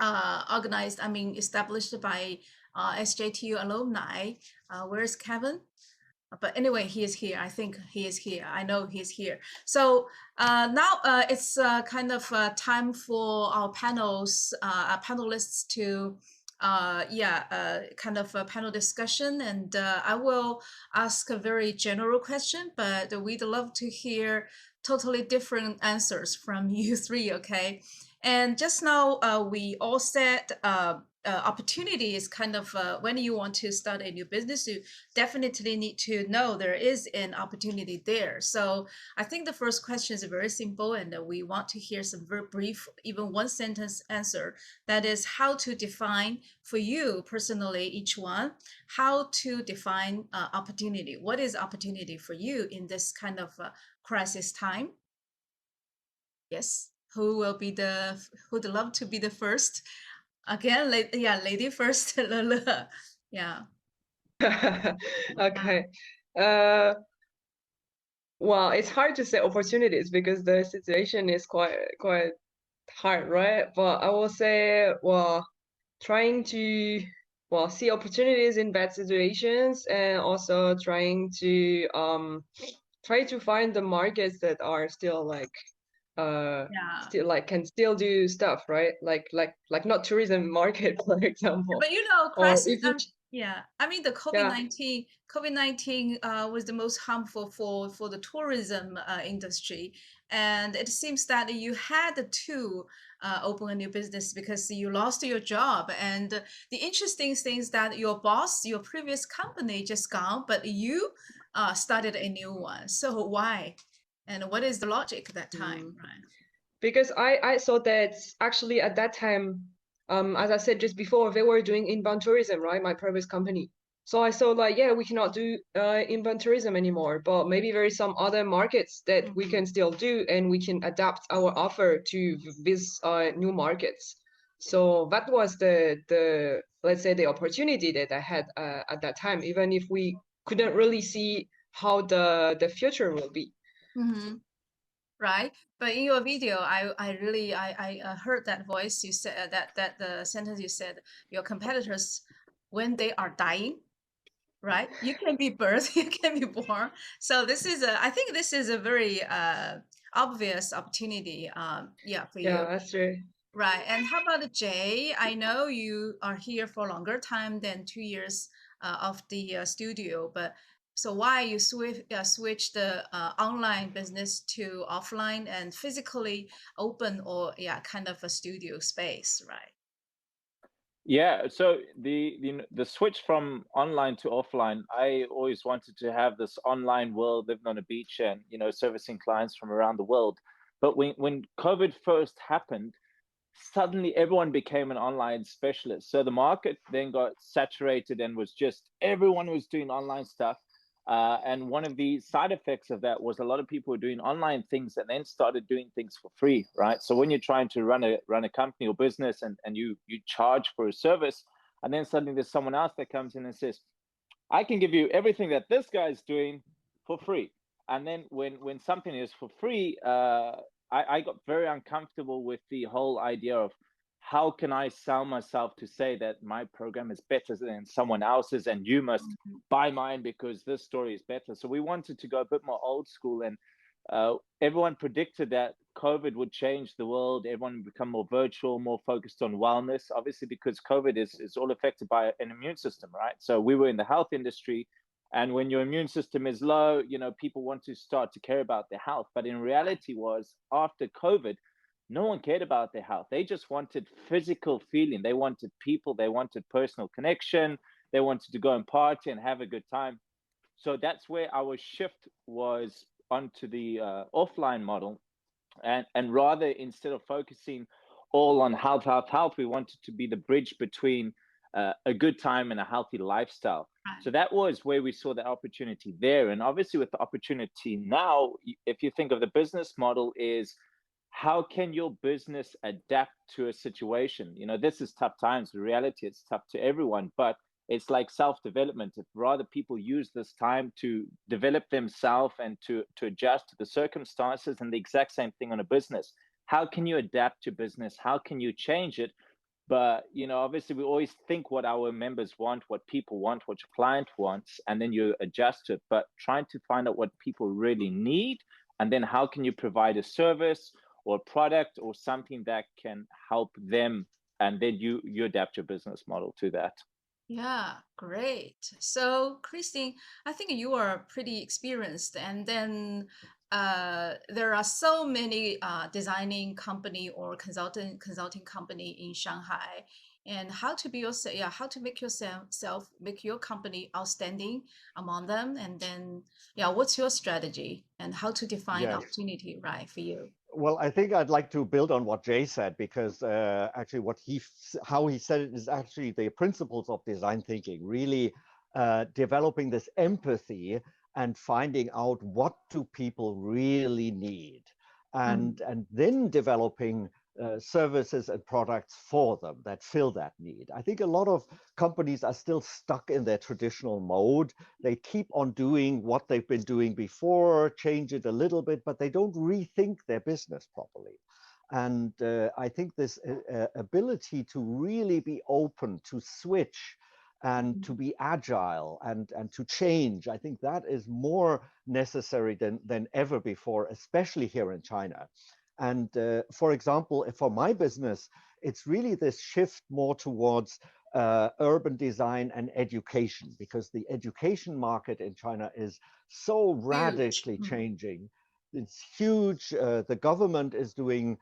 established by SJTU alumni. Where's Kevin? But anyway, he is here. I think he is here. I know he's here. So now it's kind of time for our panelists to kind of a panel discussion, and I will ask a very general question, but we'd love to hear totally different answers from you three, okay? And just now we all said opportunity is kind of when you want to start a new business, you definitely need to know there is an opportunity there. So I think the first question is very simple, and we want to hear some very brief, even one sentence answer. That is how to define for you personally, each one, how to define opportunity. What is opportunity for you in this kind of crisis time? Yes, who'd love to be the first? Again, lady first. Lele. Yeah. Okay. Well, it's hard to say opportunities because the situation is quite hard, right? But I will say, well, trying to see opportunities in bad situations, and also trying to try to find the markets that are still like Yeah. still like can still do stuff, right? Like not tourism market, for example. But Or crisis. if you Yeah. I mean, the yeah. COVID-19 was the most harmful for the tourism industry, and it seems that you had to open a new business because you lost your job. And the interesting thing is that your boss, your previous company, just gone, but you started a new one. So why? And what is the logic at that time, right? Because I saw that actually at that time, as I said just before, they were doing inbound tourism, right? My previous company. So I saw like, yeah, we cannot do inbound tourism anymore, but maybe there is some other markets that we can still do, and we can adapt our offer to these new markets. So that was the let's say the opportunity that I had at that time, even if we couldn't really see how the future will be. Right, but in your video, I really heard that voice you said, that the sentence you said, your competitors, when they are dying, right, you can be birthed, you can be born. So I think this is a very obvious opportunity, for you. Yeah, that's true. Right. And how about Jay? I know you are here for a longer time than 2 years of the studio, but So why you switch the online business to offline and physically open or kind of a studio space, right? Yeah, so the switch from online to offline, I always wanted to have this online world, living on a beach and servicing clients from around the world. But when COVID first happened, suddenly everyone became an online specialist. So the market then got saturated and was just everyone was doing online stuff. And one of the side effects of that was a lot of people were doing online things and then started doing things for free, right? So when you're trying to run a company or business and you charge for a service, and then suddenly there's someone else that comes in and says, I can give you everything that this guy's doing for free. And then when something is for free, I got very uncomfortable with the whole idea of how can I sell myself to say that my program is better than someone else's and you must buy mine because this story is better. So we wanted to go a bit more old school, and everyone predicted that COVID would change the world. Everyone would become more virtual, more focused on wellness, obviously, because COVID is all affected by an immune system, right? So we were in the health industry. And when your immune system is low, people want to start to care about their health. But in reality was after COVID, no one cared about their health. They just wanted physical feeling. They wanted people. They wanted personal connection. They wanted to go and party and have a good time. So that's where our shift was onto the offline model. And rather, instead of focusing all on health, we wanted to be the bridge between a good time and a healthy lifestyle. So that was where we saw the opportunity there. And obviously with the opportunity now, if you think of the business model is how can your business adapt to a situation? This is tough times. The reality, it's tough to everyone, but it's like self-development. If rather people use this time to develop themselves and to adjust to the circumstances, and the exact same thing on a business. How can you adapt to business? How can you change it? But obviously we always think what our members want, what people want, what your client wants, and then you adjust to it. But trying to find out what people really need, and then how can you provide a service or a product or something that can help them, and then you adapt your business model to that. Yeah, great. So, Christine, I think you are pretty experienced, and then there are so many designing company or consulting company in Shanghai, and how to be yourself, how to make make your company outstanding among them, and then what's your strategy and how to define opportunity, right, for you? Well, I think I'd like to build on what Jay said, because actually how he said it is actually the principles of design thinking, really developing this empathy and finding out what do people really need, and then developing services and products for them that fill that need. I think a lot of companies are still stuck in their traditional mode. They keep on doing what they've been doing before, change it a little bit, but they don't rethink their business properly. And I think this ability to really be open, to switch, and to be agile and to change, I think that is more necessary than ever before, especially here in China. And for example, for my business, it's really this shift more towards urban design and education, because the education market in China is so radically changing. It's huge. The government is doing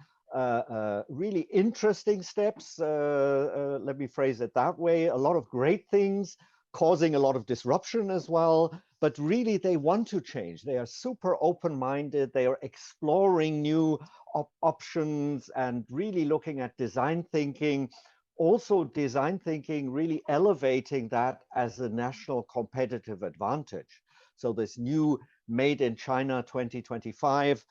really interesting steps. Let me phrase it that way. A lot of great things, causing a lot of disruption as well. But really, they want to change. They are super open-minded. They are exploring new options and really looking at design thinking. Also, design thinking really elevating that as a national competitive advantage. So this new Made in China 2025,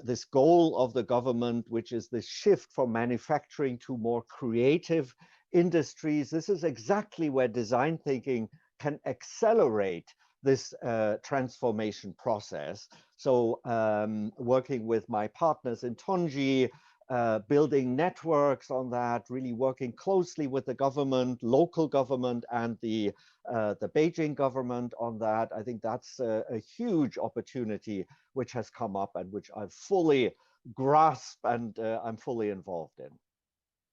this goal of the government, which is this shift from manufacturing to more creative industries, this is exactly where design thinking can accelerate this transformation process. So working with my partners in Tongji, building networks on that, really working closely with the government, local government, and the Beijing government on that. I think that's a huge opportunity which has come up and which I've fully grasped and I'm fully involved in.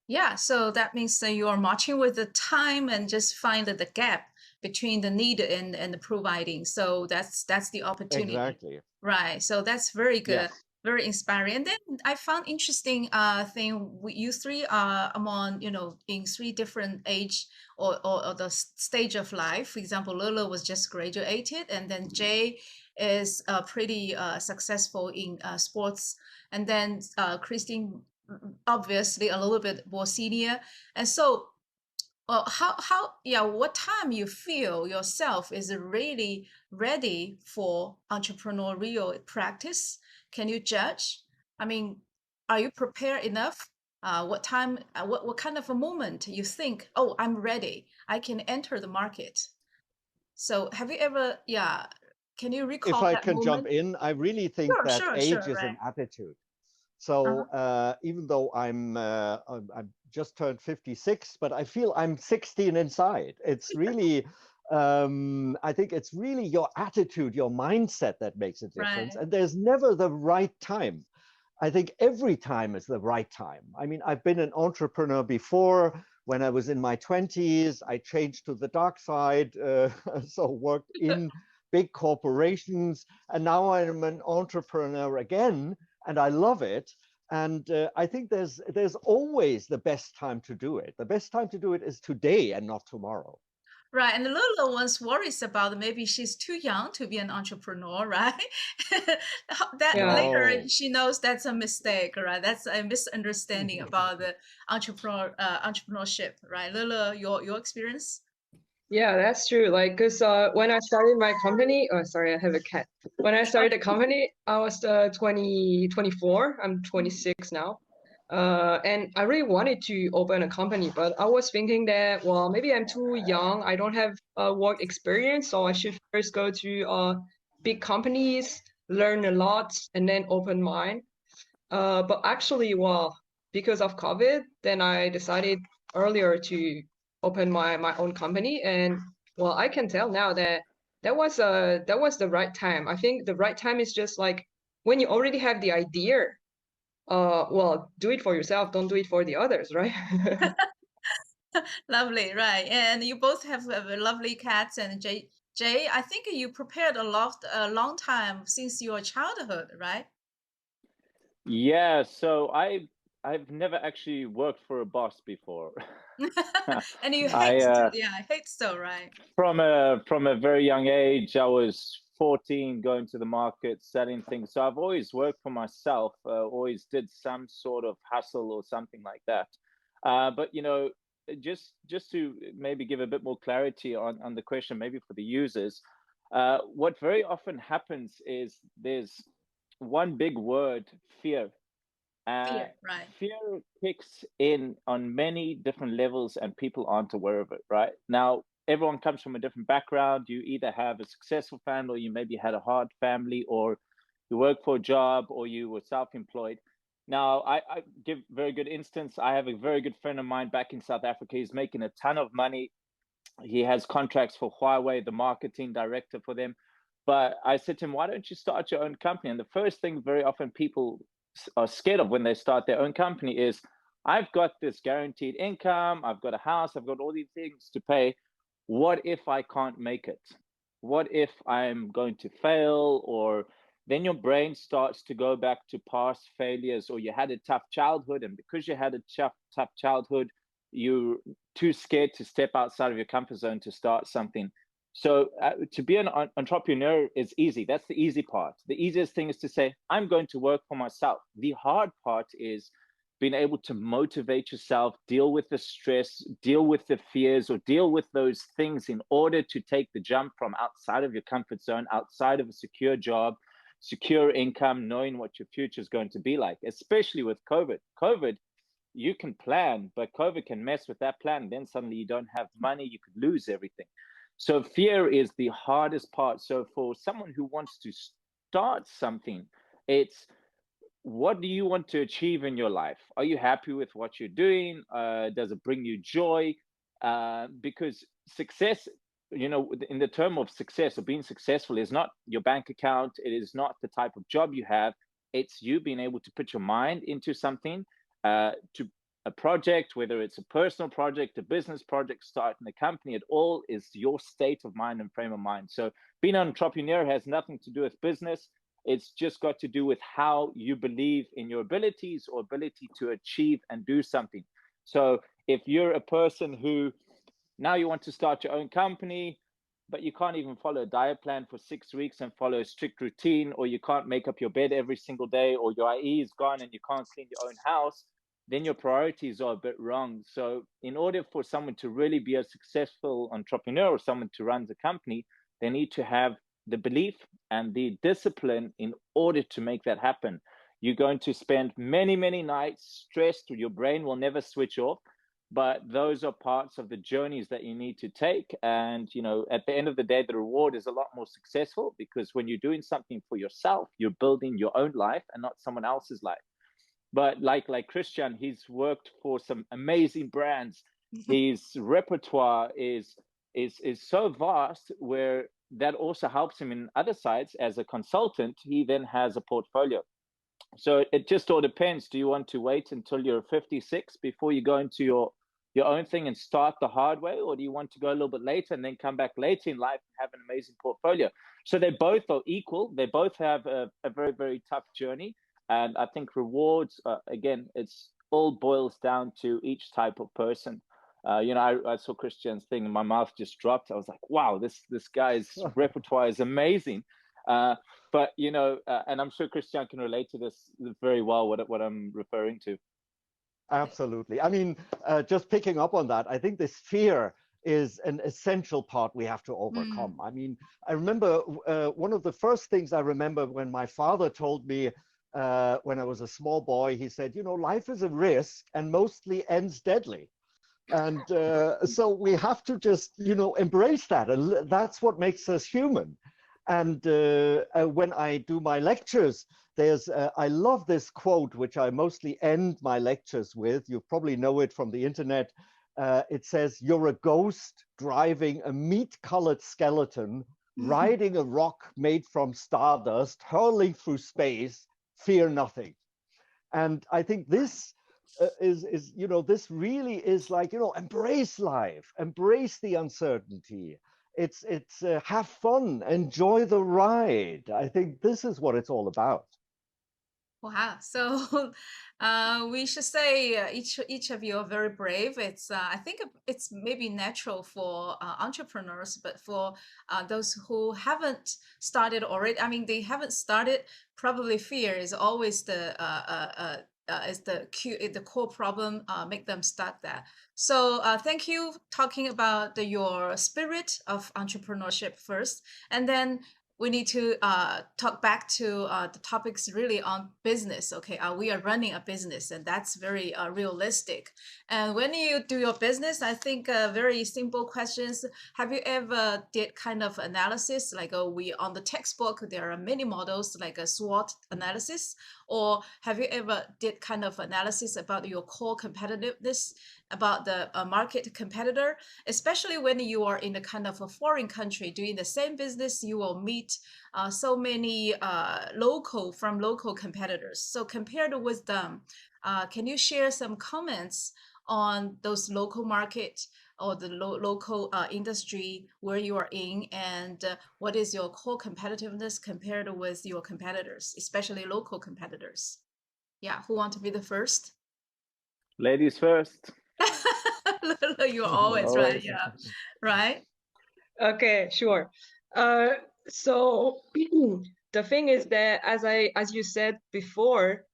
Yeah, so that means that you are marching with the time and just find the gap between the need and the providing. So that's the opportunity. Exactly. Right. So that's very good. Yes. Very inspiring. And then I found interesting thing, you three are among, in three different age or the stage of life. For example, Lola was just graduated, and then Jay is pretty successful in sports, and then Christine obviously a little bit more senior. And so what time you feel yourself is really ready for entrepreneurial practice? Can you judge? I mean, are you prepared enough? What time, what kind of a moment you think, oh, I'm ready, I can enter the market? So have you ever, can you If recall I that can jump moment? in, I really think Sure, that sure, age sure, is an right. attitude. Uh-huh. So even though I'm just turned 56, but I feel I'm 16 inside. It's really, I think it's really your attitude, your mindset that makes a difference. Right. And there's never the right time. I think every time is the right time. I mean, I've been an entrepreneur before. When I was in my 20s, I changed to the dark side, so worked in big corporations, and now I'm an entrepreneur again, and I love it. And I think there's always the best time to do it. The best time to do it is today and not tomorrow. Right, and Lula once worries about maybe she's too young to be an entrepreneur, right? That Yeah. later No. she knows that's a mistake, right? That's a misunderstanding about the entrepreneurship, right? Lula, your experience? Yeah, that's true. Like, cause when I started my company, oh, sorry, I have a cat. When I started the company, I was 24. I'm 26 now. And I really wanted to open a company, but I was thinking that, well, maybe I'm too young. I don't have work experience, so I should first go to big companies, learn a lot, and then open mine. But actually, well, because of COVID, then I decided earlier to open my own company. And well, I can tell now that that was the right time. I think the right time is just like when you already have the idea, well, do it for yourself, don't do it for the others, right? Lovely, right? And you both have lovely cats. And Jay, I think you prepared a long time since your childhood, right? Yeah, so I've never actually worked for a boss before. And you I hate, yeah, I hate so, right? from a very young age, I was 14 going to the market, selling things. So I've always worked for myself, always did some sort of hustle or something like that. But just to maybe give a bit more clarity on the question, maybe for the users, what very often happens is there's one big word, fear. Uh, Fear, right? Fear kicks in on many different levels, and people aren't aware of it. Right now, everyone comes from a different background. You either have a successful family, or you maybe had a hard family, or you work for a job, or you were self-employed. Now, I give very good instance. I have a very good friend of mine back in South Africa. He's making a ton of money. He has contracts for Huawei, the marketing director for them. But I said to him, why don't you start your own company? And the first thing very often people are scared of when they start their own company is, I've got this guaranteed income, I've got a house, I've got all these things to pay. What if I can't make it? What if I'm going to fail? Or then your brain starts to go back to past failures, or you had a tough childhood, and because you had a tough childhood, you're too scared to step outside of your comfort zone to start something. So to be an entrepreneur is easy. That's the easy part. The easiest thing is to say, I'm going to work for myself. The hard part is being able to motivate yourself, deal with the stress, deal with the fears, or deal with those things in order to take the jump from outside of your comfort zone, outside of a secure job, secure income, knowing what your future is going to be like, especially with COVID. COVID, you can plan, but COVID can mess with that plan. Then suddenly you don't have money, you could lose everything. So fear is the hardest part. So for someone who wants to start something, it's, what do you want to achieve in your life? Are you happy with what you're doing? Does it bring you joy? Because success, in the term of success or being successful, is not your bank account. It is not the type of job you have. It's you being able to put your mind into something, to a project, whether it's a personal project, a business project, starting a company, it all is your state of mind and frame of mind. So being an entrepreneur has nothing to do with business. It's just got to do with how you believe in your abilities or ability to achieve and do something. So if you're a person who now you want to start your own company, but you can't even follow a diet plan for 6 weeks and follow a strict routine, or you can't make up your bed every single day, or your IE is gone and you can't clean your own house, then your priorities are a bit wrong. So in order for someone to really be a successful entrepreneur or someone to run the company, they need to have the belief and the discipline in order to make that happen. You're going to spend many, many nights stressed, your brain will never switch off, but those are parts of the journeys that you need to take. And, you know, at the end of the day, the reward is a lot more successful, because when you're doing something for yourself, you're building your own life and not someone else's life. But like Christian, he's worked for some amazing brands. His repertoire is so vast, where that also helps him in other sides. As a consultant, he then has a portfolio. So it just all depends. Do you want to wait until you're 56 before you go into your own thing and start the hard way? Or do you want to go a little bit later and then come back later in life and have an amazing portfolio? So they both are equal. They both have a very, very tough journey. And I think rewards, again, it's all boils down to each type of person. You know, I saw Christian's thing and my mouth just dropped. I was like, wow, this guy's repertoire is amazing. But, you know, and I'm sure Christian can relate to this very well, what I'm referring to. Absolutely. I mean, just picking up on that, I think this fear is an essential part we have to overcome. I mean, I remember one of the first things I remember when my father told me when I was a small boy, he said, you know, life is a risk and mostly ends deadly. And so we have to just, you know, embrace that. And that's what makes us human. And when I do my lectures, I love this quote, which I mostly end my lectures with. You probably know it from the internet. It says, "You're a ghost driving a meat-colored skeleton, riding a rock made from stardust, hurling through space, fear nothing." And I think this is, you know, this really is like, you know, embrace life, embrace the uncertainty. It's have fun, enjoy the ride. I think this is what it's all about. Wow. So we should say each of you are very brave. It's I think it's maybe natural for entrepreneurs, but for those who haven't started already, I mean, they haven't started, probably fear is always the core problem, make them stuck there. So thank you talking about your spirit of entrepreneurship first, and then we need to talk back to the topics really on business. Okay, we are running a business, and that's very realistic. And when you do your business, I think very simple questions. Have you ever did kind of analysis, like we on the textbook, there are many models like a SWOT analysis, or have you ever did kind of analysis about your core competitiveness, about the market competitor, especially when you are in a kind of a foreign country doing the same business, you will meet so many local competitors. So compared with them, can you share some comments on those local market or the local industry where you are in, and what is your core competitiveness compared with your competitors, especially local competitors? Yeah, who want to be the first? Ladies first. You're always right. Yeah, right. Okay, sure. So the thing is that, as you said before,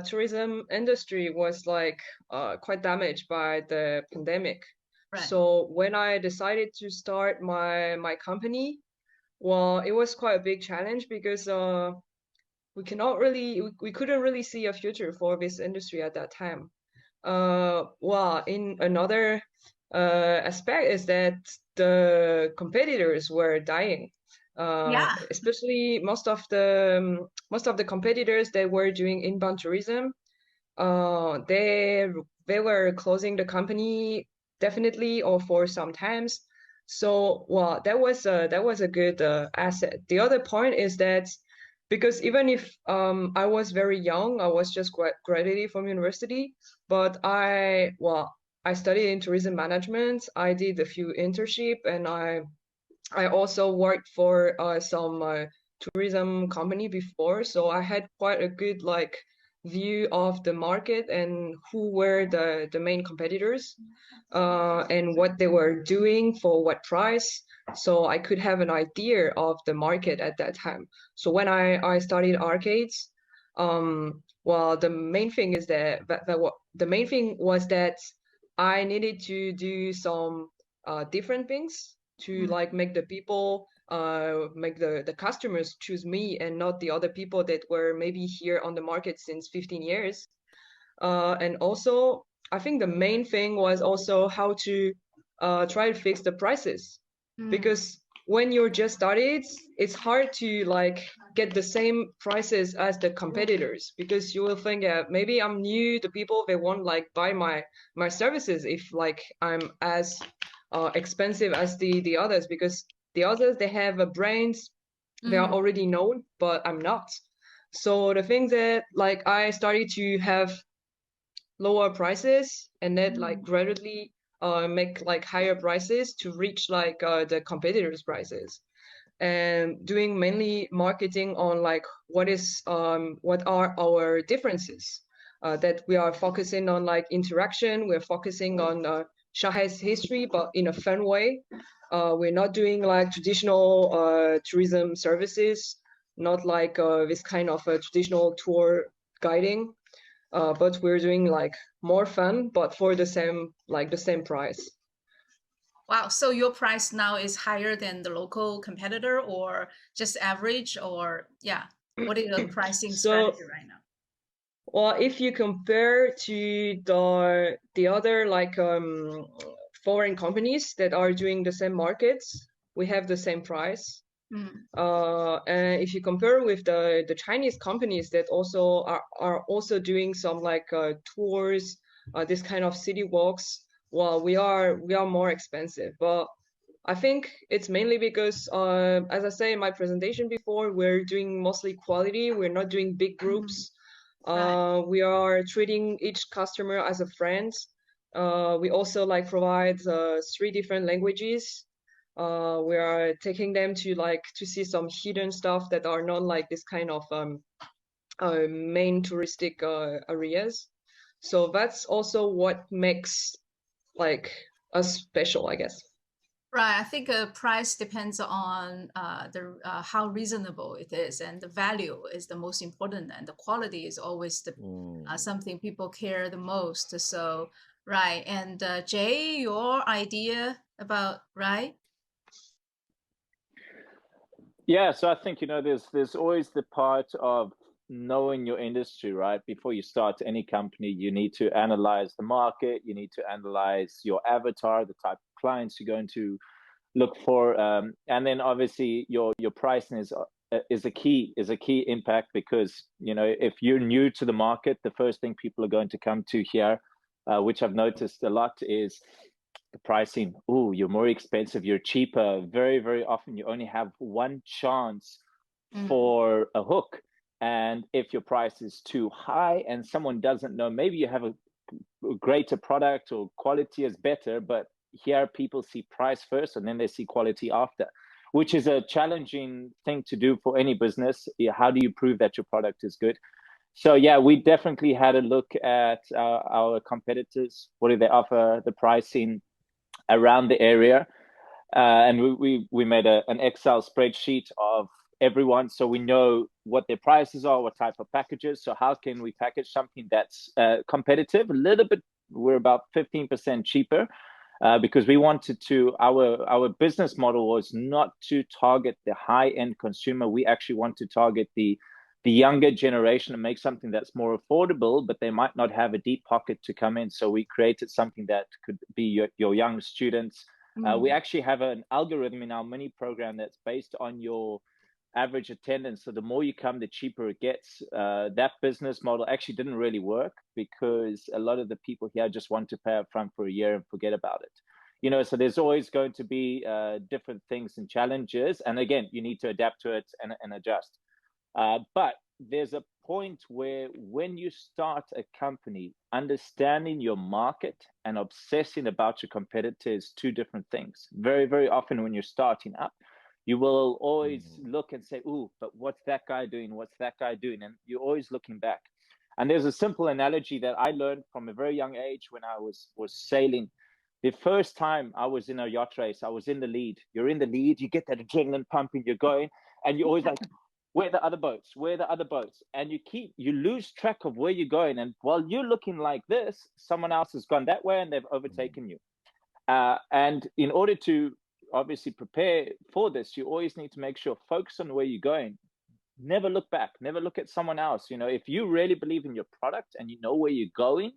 tourism industry was like quite damaged by the pandemic. Right. So when I decided to start my company, well, it was quite a big challenge because we couldn't really see a future for this industry at that time. Well, in another aspect is that the competitors were dying. Yeah. Especially most of the competitors that were doing inbound tourism, they were closing the company definitely, or for some times. So, well, that was a good asset. The other point is that because even if I was very young, I was just graduated from university, but I studied in tourism management. I did a few internship, and I also worked for some tourism company before, so I had quite a good like view of the market and who were the main competitors, and what they were doing for what price. So I could have an idea of the market at that time. So when I started arcades, well, the main thing is the main thing was that I needed to do some different things to like make the people make the customers choose me and not the other people that were maybe here on the market since 15 years. And also, I think the main thing was also how to try to fix the prices, because when you're just started, it's hard to like get the same prices as the competitors, because you will think, maybe I'm new, the people they won't like buy my services if like I'm as expensive as the others, because the others they have a brand, they are already known, but I'm not. So the thing that like I started to have lower prices and then like gradually make like higher prices to reach like the competitors' prices, and doing mainly marketing on like what are our differences, that we are focusing on like interaction, we're focusing on Shanghai's history but in a fun way. We're not doing like traditional tourism services, not like this kind of traditional tour guiding, but we're doing like more fun, but for the same price. Wow, so your price now is higher than the local competitor or just average, or yeah, what is your pricing So, strategy right now? well, if you compare to the other like foreign companies that are doing the same markets, we have the same price. And if you compare with the Chinese companies that also are also doing some like tours, this kind of city walks, well, we are more expensive. But I think it's mainly because, as I say in my presentation before, we're doing mostly quality. We're not doing big groups. Right. We are treating each customer as a friend. We also like provide 3 different languages. We are taking them to like to see some hidden stuff that are not like this kind of main touristic areas. So that's also what makes like us special, I guess. Right. I think price depends on the how reasonable it is, and the value is the most important, and the quality is always the something people care the most. So, right. And Jay, your idea about right? Yeah, so I think, you know, there's always the part of knowing your industry, right? Before you start any company, you need to analyze the market, you need to analyze your avatar, the type of clients you're going to look for, and then obviously your pricing is a key impact, because you know, if you're new to the market, the first thing people are going to come to here, which I've noticed a lot, is the pricing. Oh, you're more expensive, you're cheaper. Very, very often you only have one chance for a hook. And if your price is too high and someone doesn't know, maybe you have a greater product or quality is better, but here people see price first and then they see quality after, which is a challenging thing to do for any business. How do you prove that your product is good? So yeah, we definitely had a look at our competitors. What do they offer, the pricing around the area, and we made an Excel spreadsheet of everyone, so we know what their prices are, what type of packages. So how can we package something that's competitive, a little bit, we're about 15% cheaper, because we wanted to, our business model was not to target the high-end consumer. We actually want to target the younger generation and make something that's more affordable, but they might not have a deep pocket to come in. So we created something that could be your young students. We actually have an algorithm in our mini program that's based on your average attendance. So the more you come, the cheaper it gets. That business model actually didn't really work, because a lot of the people here just want to pay up front for a year and forget about it. You know, so there's always going to be different things and challenges. And again, you need to adapt to it and adjust. But there's a point where when you start a company, understanding your market and obsessing about your competitor is two different things. Very, very often when you're starting up, you will always look and say, "Ooh, but what's that guy doing? What's that guy doing?" And you're always looking back. And there's a simple analogy that I learned from a very young age when I was sailing. The first time I was in a yacht race, I was in the lead. You're in the lead, you get that adrenaline pumping, you're going, and you're always like, where are the other boats? Where are the other boats? And you lose track of where you're going. And while you're looking like this, someone else has gone that way and they've overtaken you. And in order to obviously prepare for this, you always need to make sure, focus on where you're going. Never look back, never look at someone else. You know, if you really believe in your product and you know where you're going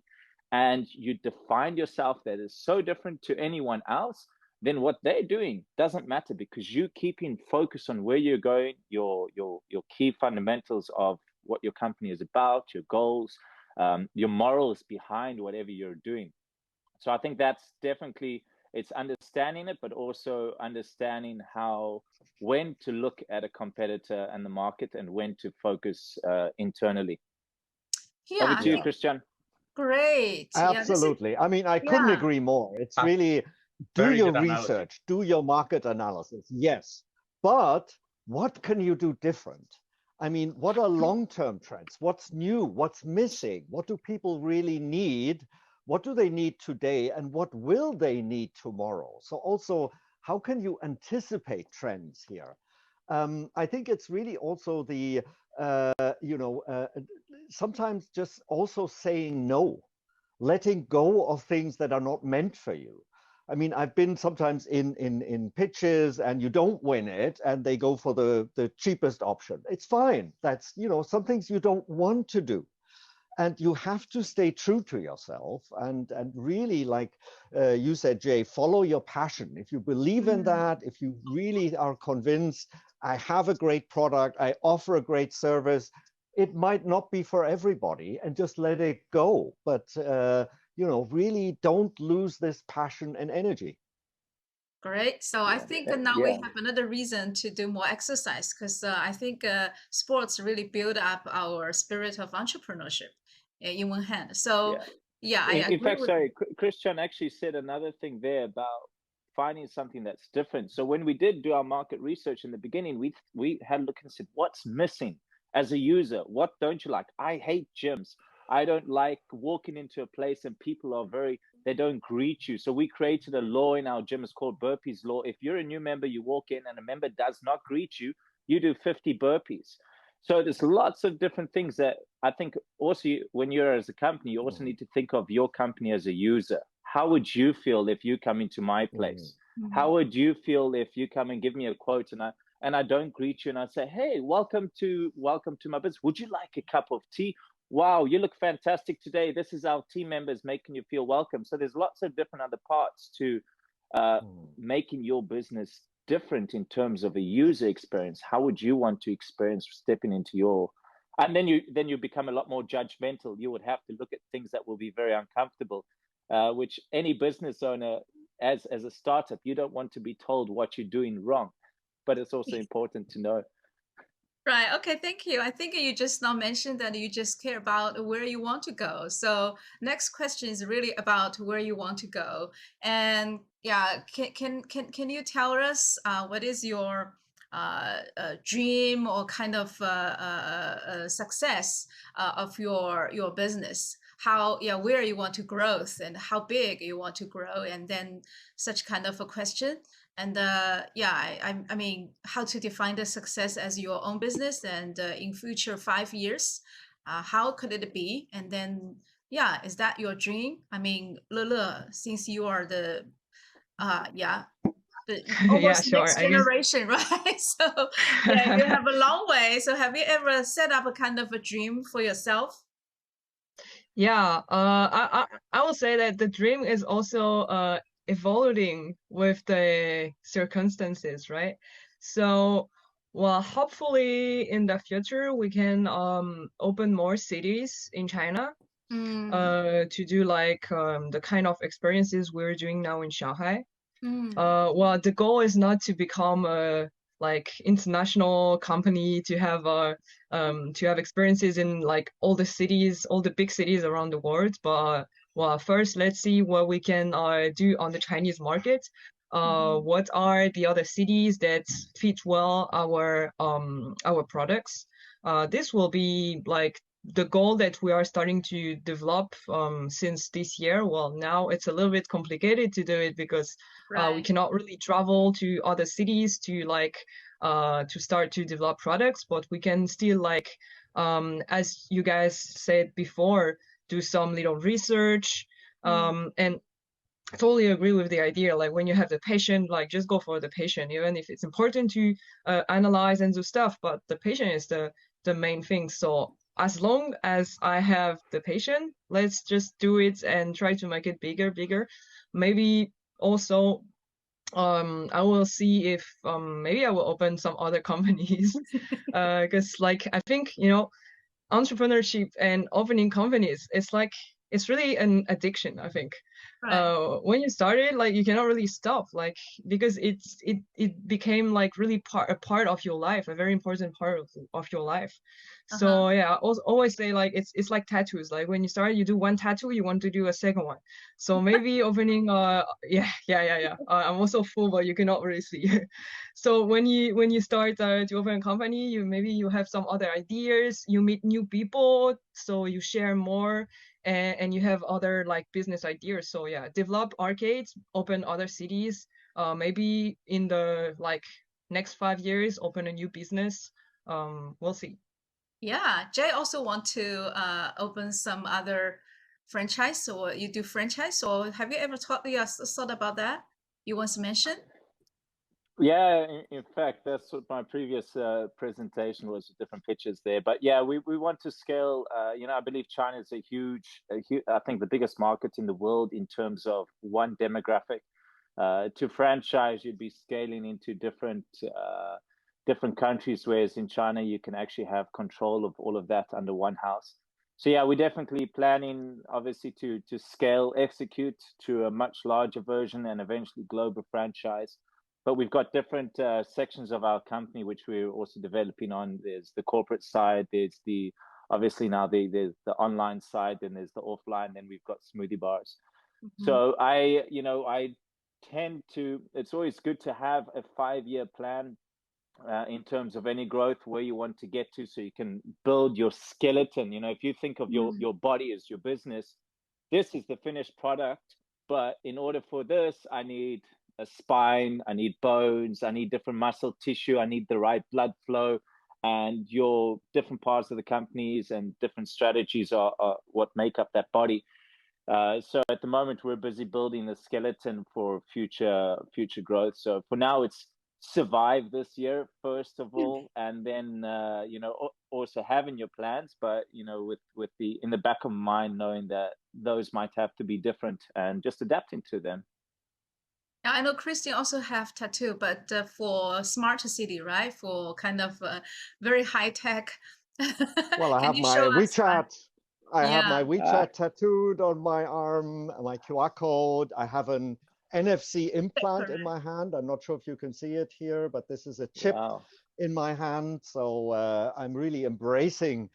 and you define yourself that is so different to anyone else, then what they're doing doesn't matter, because you keeping focus on where you're going, your key fundamentals of what your company is about, your goals, your morals behind whatever you're doing. So I think that's definitely, it's understanding it, but also understanding when to look at a competitor and the market and when to focus internally. Yeah, Over I to you, think Christian. great. Absolutely. I mean, I couldn't agree more. It's really do Very your good analogy. research, do your market analysis. Yes. But what can you do different? I mean, what are long-term trends? What's new? What's missing? What do people really need? What do they need today? And what will they need tomorrow? So also, how can you anticipate trends here? I think it's really also the, sometimes just also saying no, letting go of things that are not meant for you. I mean, I've been sometimes in pitches and you don't win it and they go for the cheapest option. It's fine. That's, some things you don't want to do. And you have to stay true to yourself and really, like you said, Jay, follow your passion. If you believe in that, if you really are convinced, I have a great product, I offer a great service, it might not be for everybody, and just let it go. But, really don't lose this passion and energy. Great. So I think now we have another reason to do more exercise, because I think sports really build up our spirit of entrepreneurship in one hand. So I agree. In fact, sorry, Christian actually said another thing there about finding something that's different. So when we did do our market research in the beginning, we had looked and said, what's missing as a user? What don't you like? I hate gyms. I don't like walking into a place and people are they don't greet you. So we created a law in our gym. It's called burpees law. If you're a new member, you walk in and a member does not greet you, you do 50 burpees. So there's lots of different things that I think also when you're as a company, you also need to think of your company as a user. How would you feel if you come into my place? How would you feel if you come and give me a quote and I don't greet you and I say, hey, welcome to my business. Would you like a cup of tea? Wow, you look fantastic today. This is our team members making you feel welcome. So there's lots of different other parts to making your business different in terms of a user experience. How would you want to experience stepping into and then you become a lot more judgmental. You would have to look at things that will be very uncomfortable, which any business owner, as a startup, you don't want to be told what you're doing wrong, but it's also important to know. Right. Okay. Thank you. I think you just now mentioned that you just care about where you want to go. So next question is really about where you want to go. And can you tell us what is your dream or kind of success of your business? Where you want to grow and how big you want to grow, and then such kind of a question. And I mean, how to define the success as your own business, and in future 5 years, how could it be? And then, is that your dream? I mean, Lele, since you are the almost sure. next generation, right? So you have a long way. So have you ever set up a kind of a dream for yourself? I will say that the dream is also evolving with the circumstances, right? So, well, hopefully in the future we can open more cities in China to do like the kind of experiences we're doing now in Shanghai. Well, the goal is not to become a like international company to have experiences in like all the cities, all the big cities around the world. But well, first let's see what we can do on the Chinese market. What are the other cities that fit well our products? This will be like the goal that we are starting to develop since this year. Well, now it's a little bit complicated to do it because we cannot really travel to other cities to like to start to develop products, but we can still like as you guys said before, do some little research. And I totally agree with the idea. Like when you have the patient, like just go for the patient, even if it's important to analyze and do stuff. But the patient is the main thing. So as long as I have the patient, let's just do it and try to make it bigger. Maybe also I will see if maybe I will open some other companies because like I think entrepreneurship and opening companies, it's really an addiction, I think. When you started, like you cannot really stop, like because it became like really a part of your life, a very important part of your life. So yeah, I always say like it's like tattoos. Like when you start, you do one tattoo, you want to do a second one. So maybe opening yeah. I'm also full, but you cannot really see. So when you start to open a company, you have some other ideas, you meet new people, so you share more, and you have other like business ideas. So yeah, develop arcades, open other cities, maybe in the like next 5 years open a new business. We'll see. Yeah, Jay also want to open some other franchise, or you do franchise, or have you ever thought about that? You once mentioned? Yeah, in fact, that's what my previous presentation was, different pictures there. But yeah, we want to scale. I believe China is a huge, I think the biggest market in the world in terms of one demographic. To franchise, you'd be scaling into different countries, whereas in China, you can actually have control of all of that under one house. So yeah, we're definitely planning, obviously, to scale, execute to a much larger version and eventually global franchise. But we've got different sections of our company which we're also developing on. There's the corporate side, there's obviously now there's the online side, and there's the offline, then we've got smoothie bars. So I tend to, it's always good to have a 5-year plan in terms of any growth, where you want to get to, so you can build your skeleton. If you think of your body as your business, this is the finished product, but in order for this, I need a spine, I need bones, I need different muscle tissue, I need the right blood flow, and your different parts of the companies and different strategies are what make up that body. So at the moment, we're busy building the skeleton for future growth. So for now, it's survive this year first of all, and then also having your plans, but with the in the back of mind, knowing that those might have to be different and just adapting to them. Yeah, I know Christian also have tattoo, but for smart city, right? For kind of very high tech. Well, I Can have you my show us? WeChat. I have my Yeah. WeChat tattooed on my arm, my QR code. I have an NFC implant in my hand. I'm not sure if you can see it here, but this is a chip in my hand. So I'm really embracing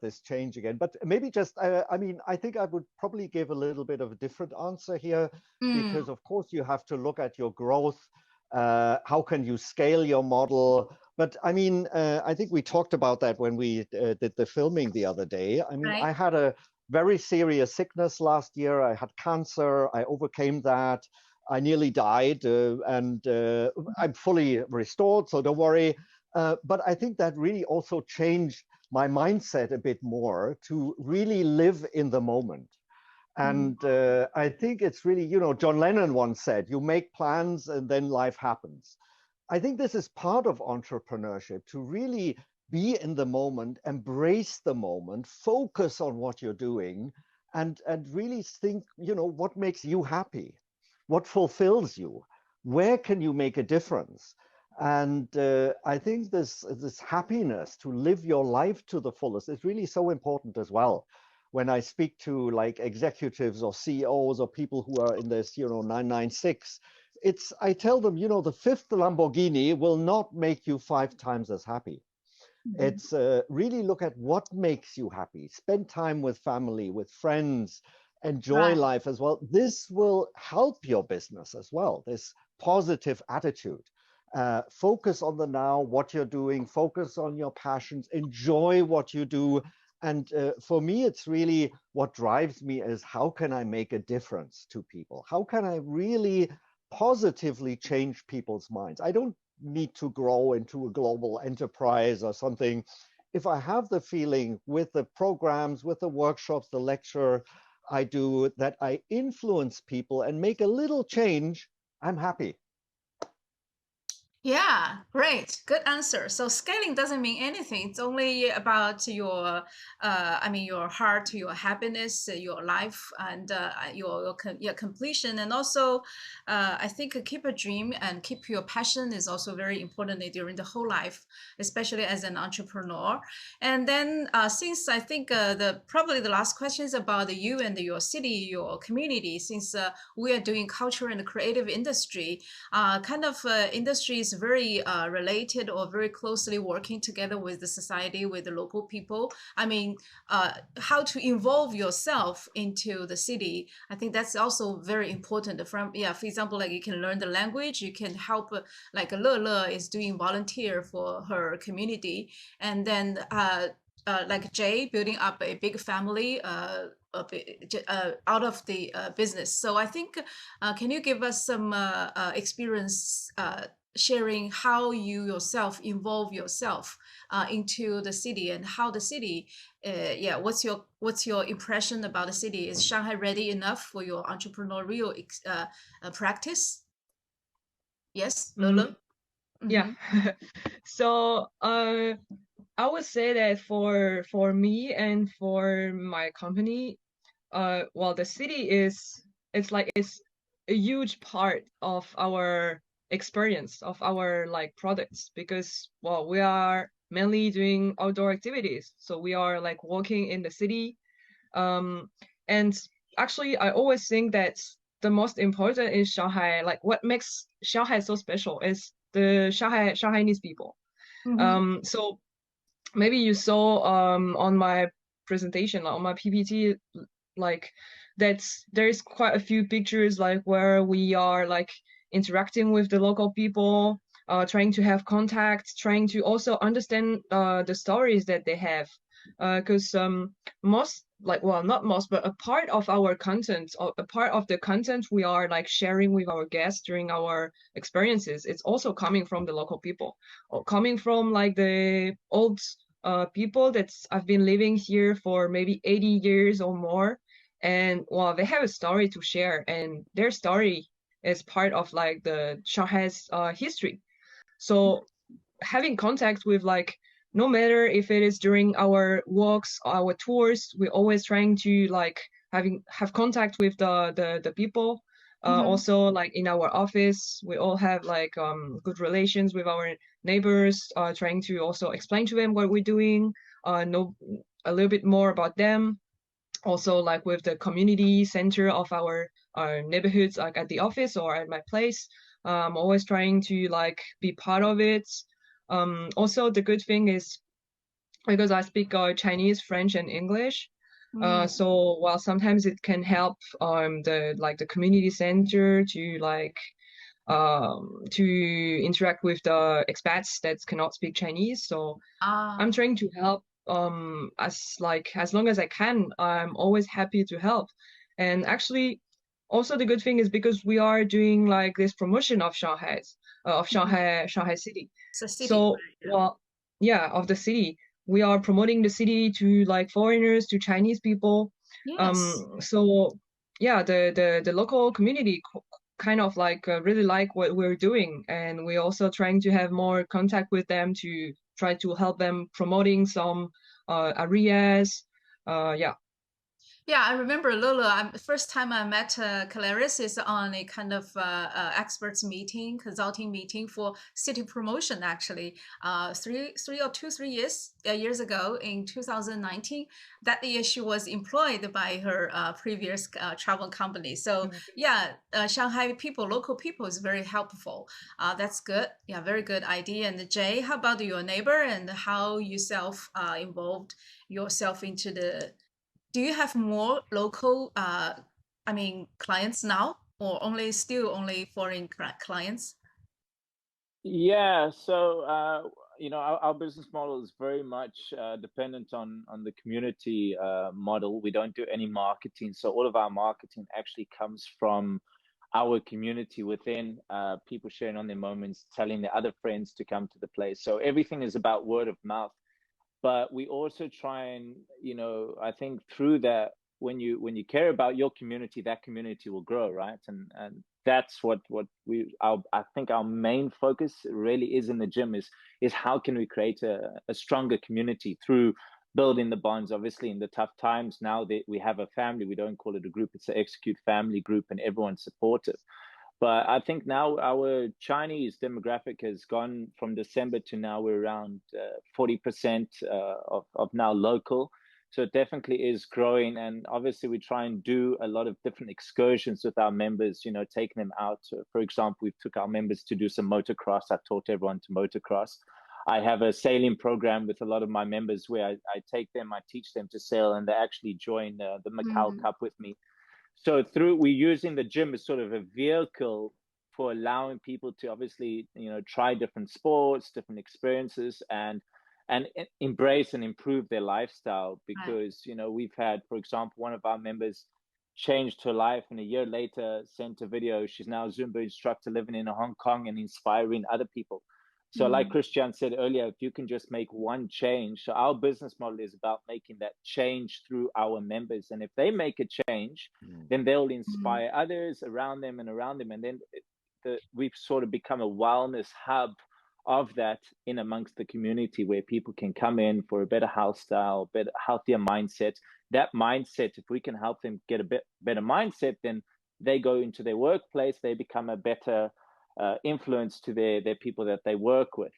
this change again. But maybe just, I think I would probably give a little bit of a different answer here, because of course you have to look at your growth. How can you scale your model? But I mean, I think we talked about that when we did the filming the other day. I mean, I had a very serious sickness last year. I had cancer. I overcame that. I nearly died, and I'm fully restored, so don't worry. But I think that really also changed my mindset a bit more to really live in the moment. And I think it's really, John Lennon once said, you make plans and then life happens. I think this is part of entrepreneurship, to really be in the moment, embrace the moment, focus on what you're doing, and really think, what makes you happy? What fulfills you? Where can you make a difference? And I think this happiness to live your life to the fullest is really so important as well. When I speak to like executives or CEOs or people who are in this, 996, I tell them, the fifth Lamborghini will not make you 5 times as happy. It's really look at what makes you happy. Spend time with family, with friends, enjoy life as well. This will help your business as well, this positive attitude. Focus on the now, what you're doing, focus on your passions, enjoy what you do. And for me, it's really what drives me is how can I make a difference to people? How can I really positively change people's minds? I don't need to grow into a global enterprise or something. If I have the feeling with the programs, with the workshops, the lecture I do, that I influence people and make a little change, I'm happy. Yeah, great. Good answer. So scaling doesn't mean anything. It's only about your, your heart, your happiness, your life, and your completion. And also, I think keep a dream and keep your passion is also very important during the whole life, especially as an entrepreneur. And then, since I think probably the last question is about you and your city, your community. Since we are doing culture and creative industry, industries very related or very closely working together with the society, with the local people. I mean, how to involve yourself into the city. I think that's also very important. For example, like you can learn the language, you can help, like Le is doing volunteer for her community. And then like Jay building up a big family out of the business. So I think, can you give us some experience sharing how you yourself involve yourself into the city and how the city, what's your impression about the city? Is Shanghai ready enough for your entrepreneurial practice? Yes, Lolo? Yeah. So I would say that for me and for my company, well, the city it's a huge part of our experience of our like products, because well, we are mainly doing outdoor activities, so we are like walking in the city, and actually I always think that the most important is Shanghai, like what makes Shanghai so special is the Shanghainese people. So maybe you saw on my presentation, on my PPT, like there's quite a few pictures like where we are like interacting with the local people, trying to have contact, trying to also understand the stories that they have, because most, like, well, not most, but a part of our content, or a part of the content we are like sharing with our guests during our experiences, it's also coming from the local people, or coming from like the old people that have been living here for maybe 80 years or more. And well, they have a story to share, and their story is part of like the Shanghai's history. So having contact with, like, no matter if it is during our walks, our tours, we're always trying to like have contact with the people. Also, like in our office, we all have like good relations with our neighbors, trying to also explain to them what we're doing, know a little bit more about them. Also, like with the community center of our neighborhoods, like at the office or at my place, I'm always trying to like be part of it. Also, the good thing is because I speak Chinese, French, and English. So while sometimes it can help the community center to like to interact with the expats that cannot speak Chinese. So I'm trying to help as long as I can. I'm always happy to help. And actually, also the good thing is because we are doing like this promotion of Shanghai city. It's a city, So right? well, yeah, of the city. We are promoting the city to like foreigners, to Chinese people. Yes. So yeah, the local community kind of like really like what we're doing, and we're also trying to have more contact with them to try to help them promoting some areas. Yeah. Yeah, I remember Lolo. The first time I met Clarice is on a kind of experts meeting, consulting meeting for city promotion. Actually, 3 years ago in 2019. That year she was employed by her previous travel company. So yeah, Shanghai people, local people is very helpful. That's good. Yeah, very good idea. And Jay, how about your neighbor and how you self involved yourself into the do you have more local, clients now, or still only foreign clients? Yeah, so our business model is very much dependent on the community model. We don't do any marketing, so all of our marketing actually comes from our community within, people sharing on their moments, telling their other friends to come to the place. So everything is about word of mouth. But we also try and, I think through that, when you care about your community, that community will grow, right? And that's what I think our main focus really is in the gym is how can we create a stronger community through building the bonds. Obviously in the tough times now that we have a family, we don't call it a group, it's an Execute family group, and everyone's supportive. But I think now our Chinese demographic has gone from December to now we're around 40% of now local. So it definitely is growing. And obviously we try and do a lot of different excursions with our members, taking them out. For example, we took our members to do some motocross. I taught everyone to motocross. I have a sailing program with a lot of my members where I take them, I teach them to sail, and they actually join the Macau Cup with me. So we're using the gym as sort of a vehicle for allowing people to obviously, try different sports, different experiences, and embrace and improve their lifestyle. Because, we've had, for example, one of our members changed her life, and a year later sent a video. She's now a Zumba instructor living in Hong Kong and inspiring other people. So like Christian said earlier, if you can just make one change. So our business model is about making that change through our members. And if they make a change, then they'll inspire others around them. And then we've sort of become a wellness hub of that in amongst the community, where people can come in for a better health style, better, healthier mindset. That mindset, if we can help them get a bit better mindset, then they go into their workplace, they become a better influence to their people that they work with.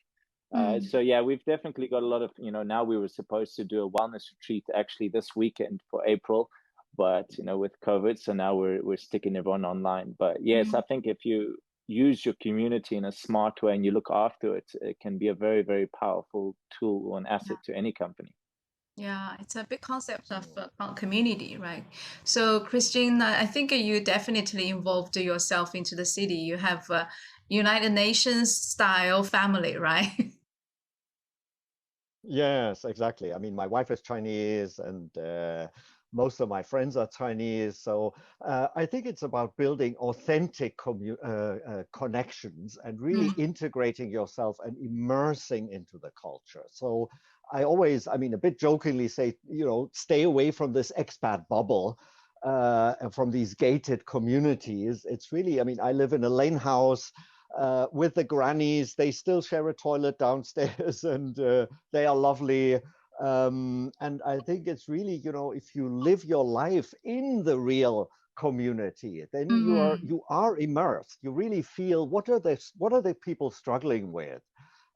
So yeah, we've definitely got a lot of, now we were supposed to do a wellness retreat actually this weekend for April, but with COVID, so now we're sticking everyone online. But yes, I think if you use your community in a smart way and you look after it, it can be a very, very powerful tool or an asset to any company. Yeah, it's a big concept of community, right? So, Christine, I think you definitely involved yourself into the city. You have a United Nations style family, right? Yes, exactly. I mean, my wife is Chinese, and most of my friends are Chinese. So I think it's about building authentic connections and really integrating yourself and immersing into the culture. So I always, I mean, a bit jokingly say, stay away from this expat bubble. And from these gated communities. It's really, I mean, I live in a lane house with the grannies. They still share a toilet downstairs, and they are lovely. And I think it's really, if you live your life in the real community, then you are immersed. You really feel what are the people struggling with.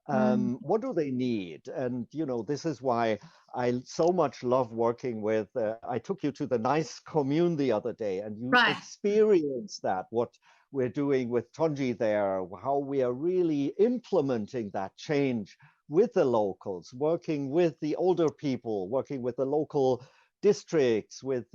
What do they need? And this is why I so much love working with. I took you to the nice commune the other day, and you Right. experienced that. What we're doing with Tonji there, how we are really implementing that change with the locals, working with the older people, working with the local districts, with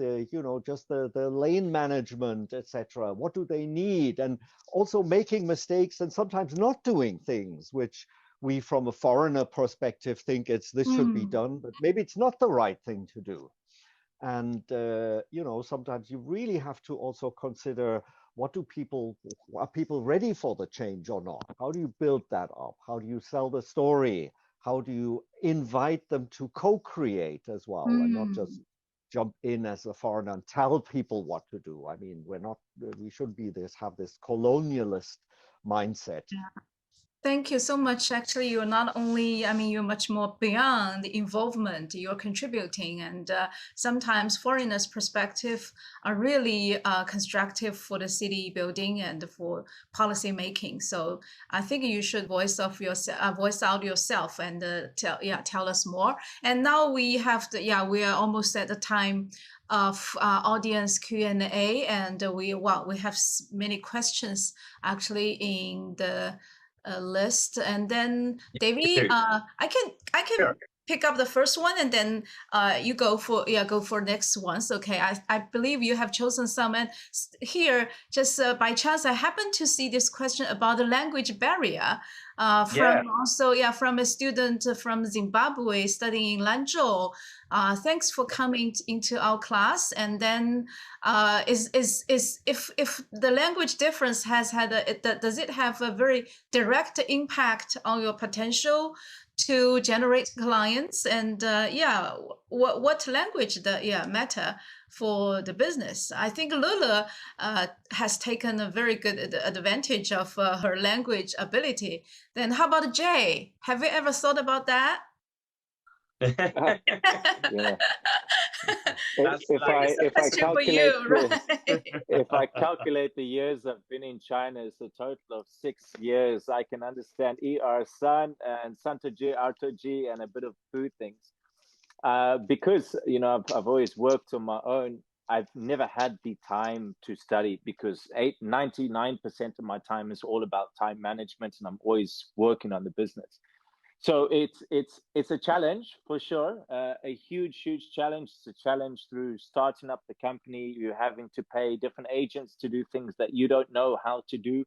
just the lane management, etc. What do they need? And also making mistakes and sometimes not doing things which we from a foreigner perspective think this should be done, but maybe it's not the right thing to do. And sometimes you really have to also consider, are people ready for the change or not? How do you build that up? How do you sell the story? How do you invite them to co-create as well, and not just jump in as a foreigner and tell people what to do? I mean, we should have this colonialist mindset. Thank you so much. Actually, you're not only, I mean, you're much more beyond the involvement, you're contributing. And sometimes foreigners' perspective are really constructive for the city building and for policy making. So I think you should voice out yourself and tell us more. And now we have we are almost at the time of audience Q&A, and we have many questions actually in the list. And then Davey, I can Sure. pick up the first one, and then you go for next ones. Okay, I believe you have chosen some, and here just by chance I happened to see this question about the language barrier from a student from Zimbabwe studying in Lanzhou. Thanks for coming into our class. And then if the language difference has does it have a very direct impact on your potential to generate clients? And what language matter for the business? I think Lula has taken a very good advantage of her language ability. Then how about Jay? Have you ever thought about that? Yeah. If I calculate the years I've been in China, it's a total of 6 years. I can understand San and Santoji, Artoji, and a bit of food things. Because I've always worked on my own. I've never had the time to study because 99% of my time is all about time management, and I'm always working on the business. So it's a challenge for sure, a huge challenge. It's a challenge through starting up the company. You're having to pay different agents to do things that you don't know how to do.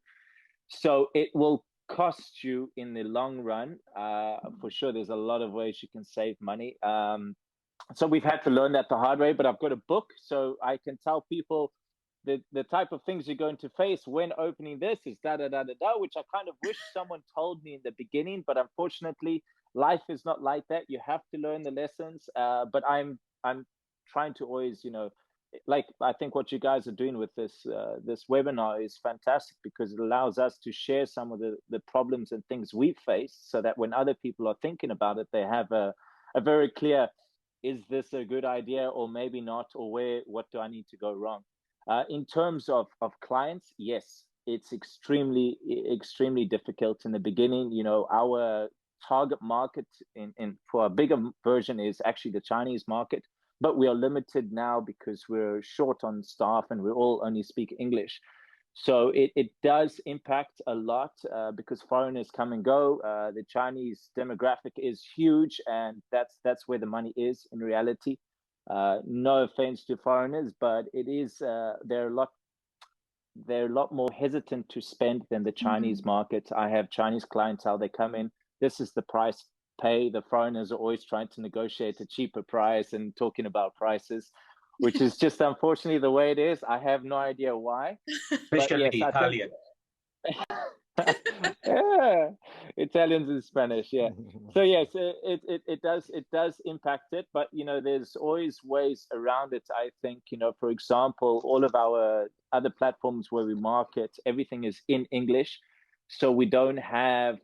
So it will cost you in the long run. For sure, there's a lot of ways you can save money. So we've had to learn that the hard way, but I've got a book, so I can tell people the type of things you're going to face when opening this is which I kind of wish someone told me in the beginning, but unfortunately life is not like that. You have to learn the lessons. But I'm trying to always, like, I think what you guys are doing with this webinar is fantastic because it allows us to share some of the problems and things we face, so that when other people are thinking about it, they have a very clear, is this a good idea or maybe not, or what do I need to go wrong? In terms of clients, yes, it's extremely difficult in the beginning. Our target market for a bigger version is actually the Chinese market, but we are limited now because we're short on staff and we all only speak English. So it does impact a lot because foreigners come and go. The Chinese demographic is huge, and that's where the money is in reality. No offense to foreigners, but it is they're a lot more hesitant to spend than the Chinese market. I have Chinese clientele, they come in, this is the price pay. The foreigners are always trying to negotiate a cheaper price and talking about prices, which is just unfortunately the way it is. I have no idea why. Especially Italian. Yeah, Italians and Spanish, yeah. So yes, it does impact it, but there's always ways around it. I think for example, all of our other platforms where we market, everything is in English, so we don't have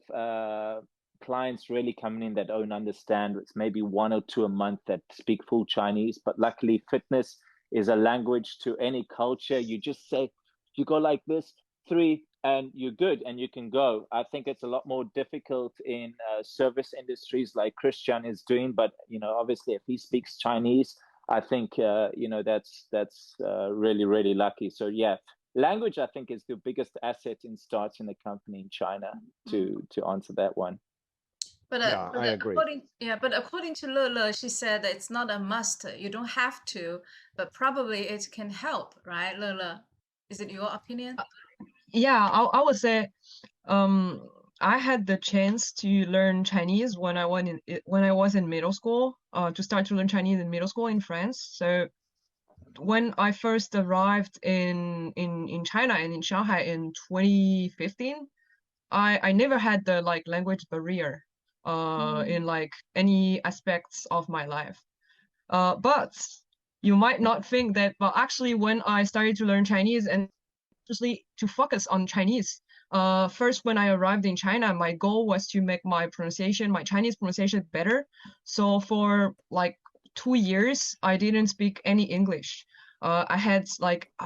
clients really coming in that don't understand. It's maybe 1 or 2 a month that speak full Chinese, but luckily fitness is a language to any culture. You just say, you go like this, 3, and you're good and you can go. I think it's a lot more difficult in service industries like Christian is doing, but obviously if he speaks Chinese, I think that's really lucky. So yeah, language I think is the biggest asset in starting a company in China, to answer that one. But I agree. According to Lele, she said that it's not a must. You don't have to, but probably it can help, right, Lele? Is it your opinion? Yeah, I would say I had the chance to learn Chinese when I was in middle school, to start to learn Chinese in middle school in France. So when I first arrived in China and in Shanghai in 2015, I never had the language barrier in any aspects of my life. But you might not think that, but actually when I started to learn Chinese and especially to focus on Chinese, first when I arrived in China, my goal was to make my Chinese pronunciation better. So for like 2 years, I didn't speak any English. I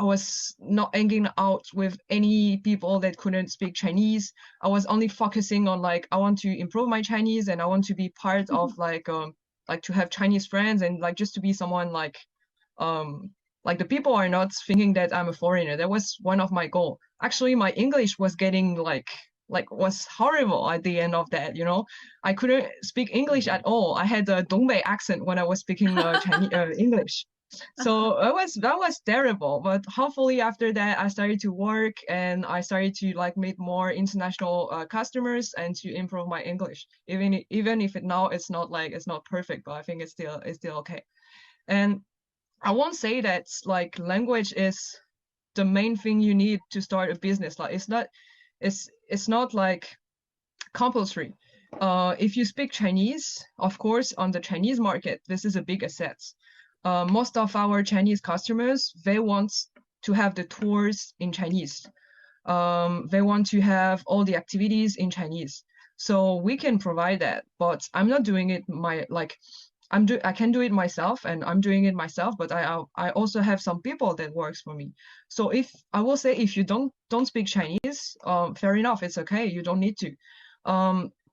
was not hanging out with any people that couldn't speak Chinese. I was only focusing on like, I want to improve my Chinese and I want to be part of like to have Chinese friends and like just to be someone like the people are not thinking that I'm a foreigner. That was one of my goal. Actually, my English was getting was horrible at the end of that, you know. I couldn't speak English at all. I had a Dongbei accent when I was speaking Chinese English. So that was terrible. But hopefully after that, I started to work and I started to like meet more international customers and to improve my English. Even if now it's not perfect, but I think it's still okay. And I won't say that like language is the main thing you need to start a business. Like it's not like compulsory. If you speak Chinese, of course, on the Chinese market, this is a big asset. Most of our Chinese customers, they want to have the tours in Chinese. They want to have all the activities in Chinese. So we can provide that, but I'm not doing it I can do it myself and I'm doing it myself, but I also have some people that works for me. So I will say if you don't speak Chinese, fair enough, it's okay. You don't need to.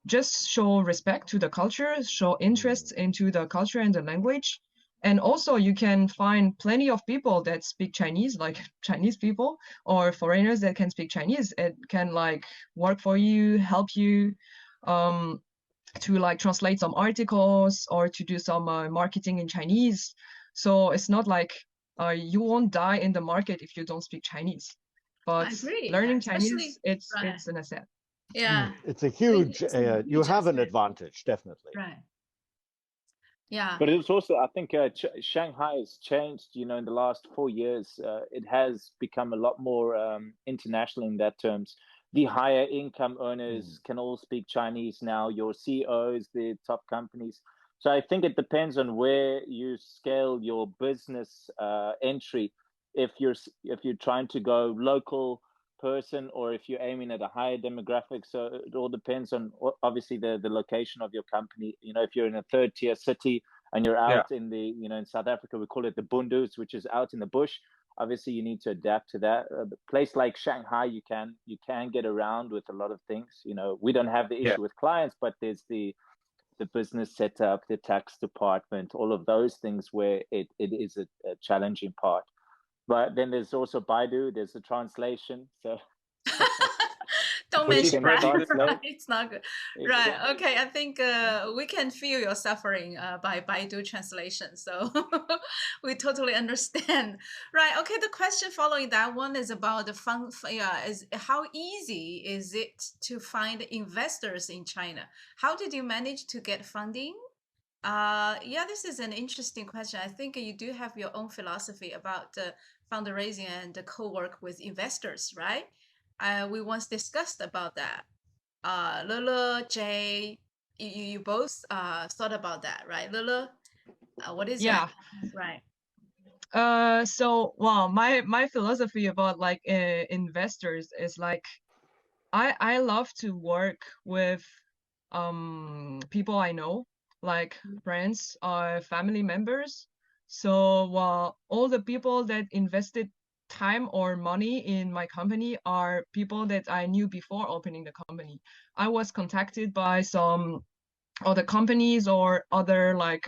Just show respect to the culture, show interest into the culture and the language. And also you can find plenty of people that speak Chinese, like Chinese people or foreigners that can speak Chinese. It can like work for you, help you. To like translate some articles or to do some marketing in Chinese. So it's not like you won't die in the market if you don't speak Chinese. But I agree. learning Especially- Chinese, right. it's an asset. Yeah. It's a huge, It's a you huge have an asset. advantage, definitely. Right. Yeah. But it's also, I think Shanghai has changed, you know, in the last 4 years. It has become a lot more international in that terms. The higher income earners can all speak Chinese now, your CEOs, the top companies. So I think it depends on where you scale your business entry. If you're trying to go local person or if you're aiming at a higher demographic. So it all depends on obviously the location of your company. You know, if you're in a third tier city and you're out in the, you know, in South Africa, we call it the bundus, which is out in the bush. Obviously, you need to adapt to that. A place like Shanghai, you can get around with a lot of things. You know, we don't have the issue with clients, but there's the business setup, the tax department, all of those things where it is a challenging part. But then there's also Baidu, there's the translation. So Don't Which mention can that. translate. Right, it's not good. Right. Exactly. Okay. I think we can feel your suffering by Baidu translation. So we totally understand. Right. Okay. The question following that one is about the fund. Yeah. Is how easy is it to find investors in China? How did you manage to get funding? Yeah, this is an interesting question. I think you do have your own philosophy about fundraising and the co-work with investors, right? We once discussed about that. Lele, Jay, you both thought about that, right? Lele, what is Yeah. your right? So well, my philosophy about like investors is like I love to work with people I know, like friends or family members. So all the people that invested time or money in my company are people that I knew before opening the company. I was contacted by some other companies or other like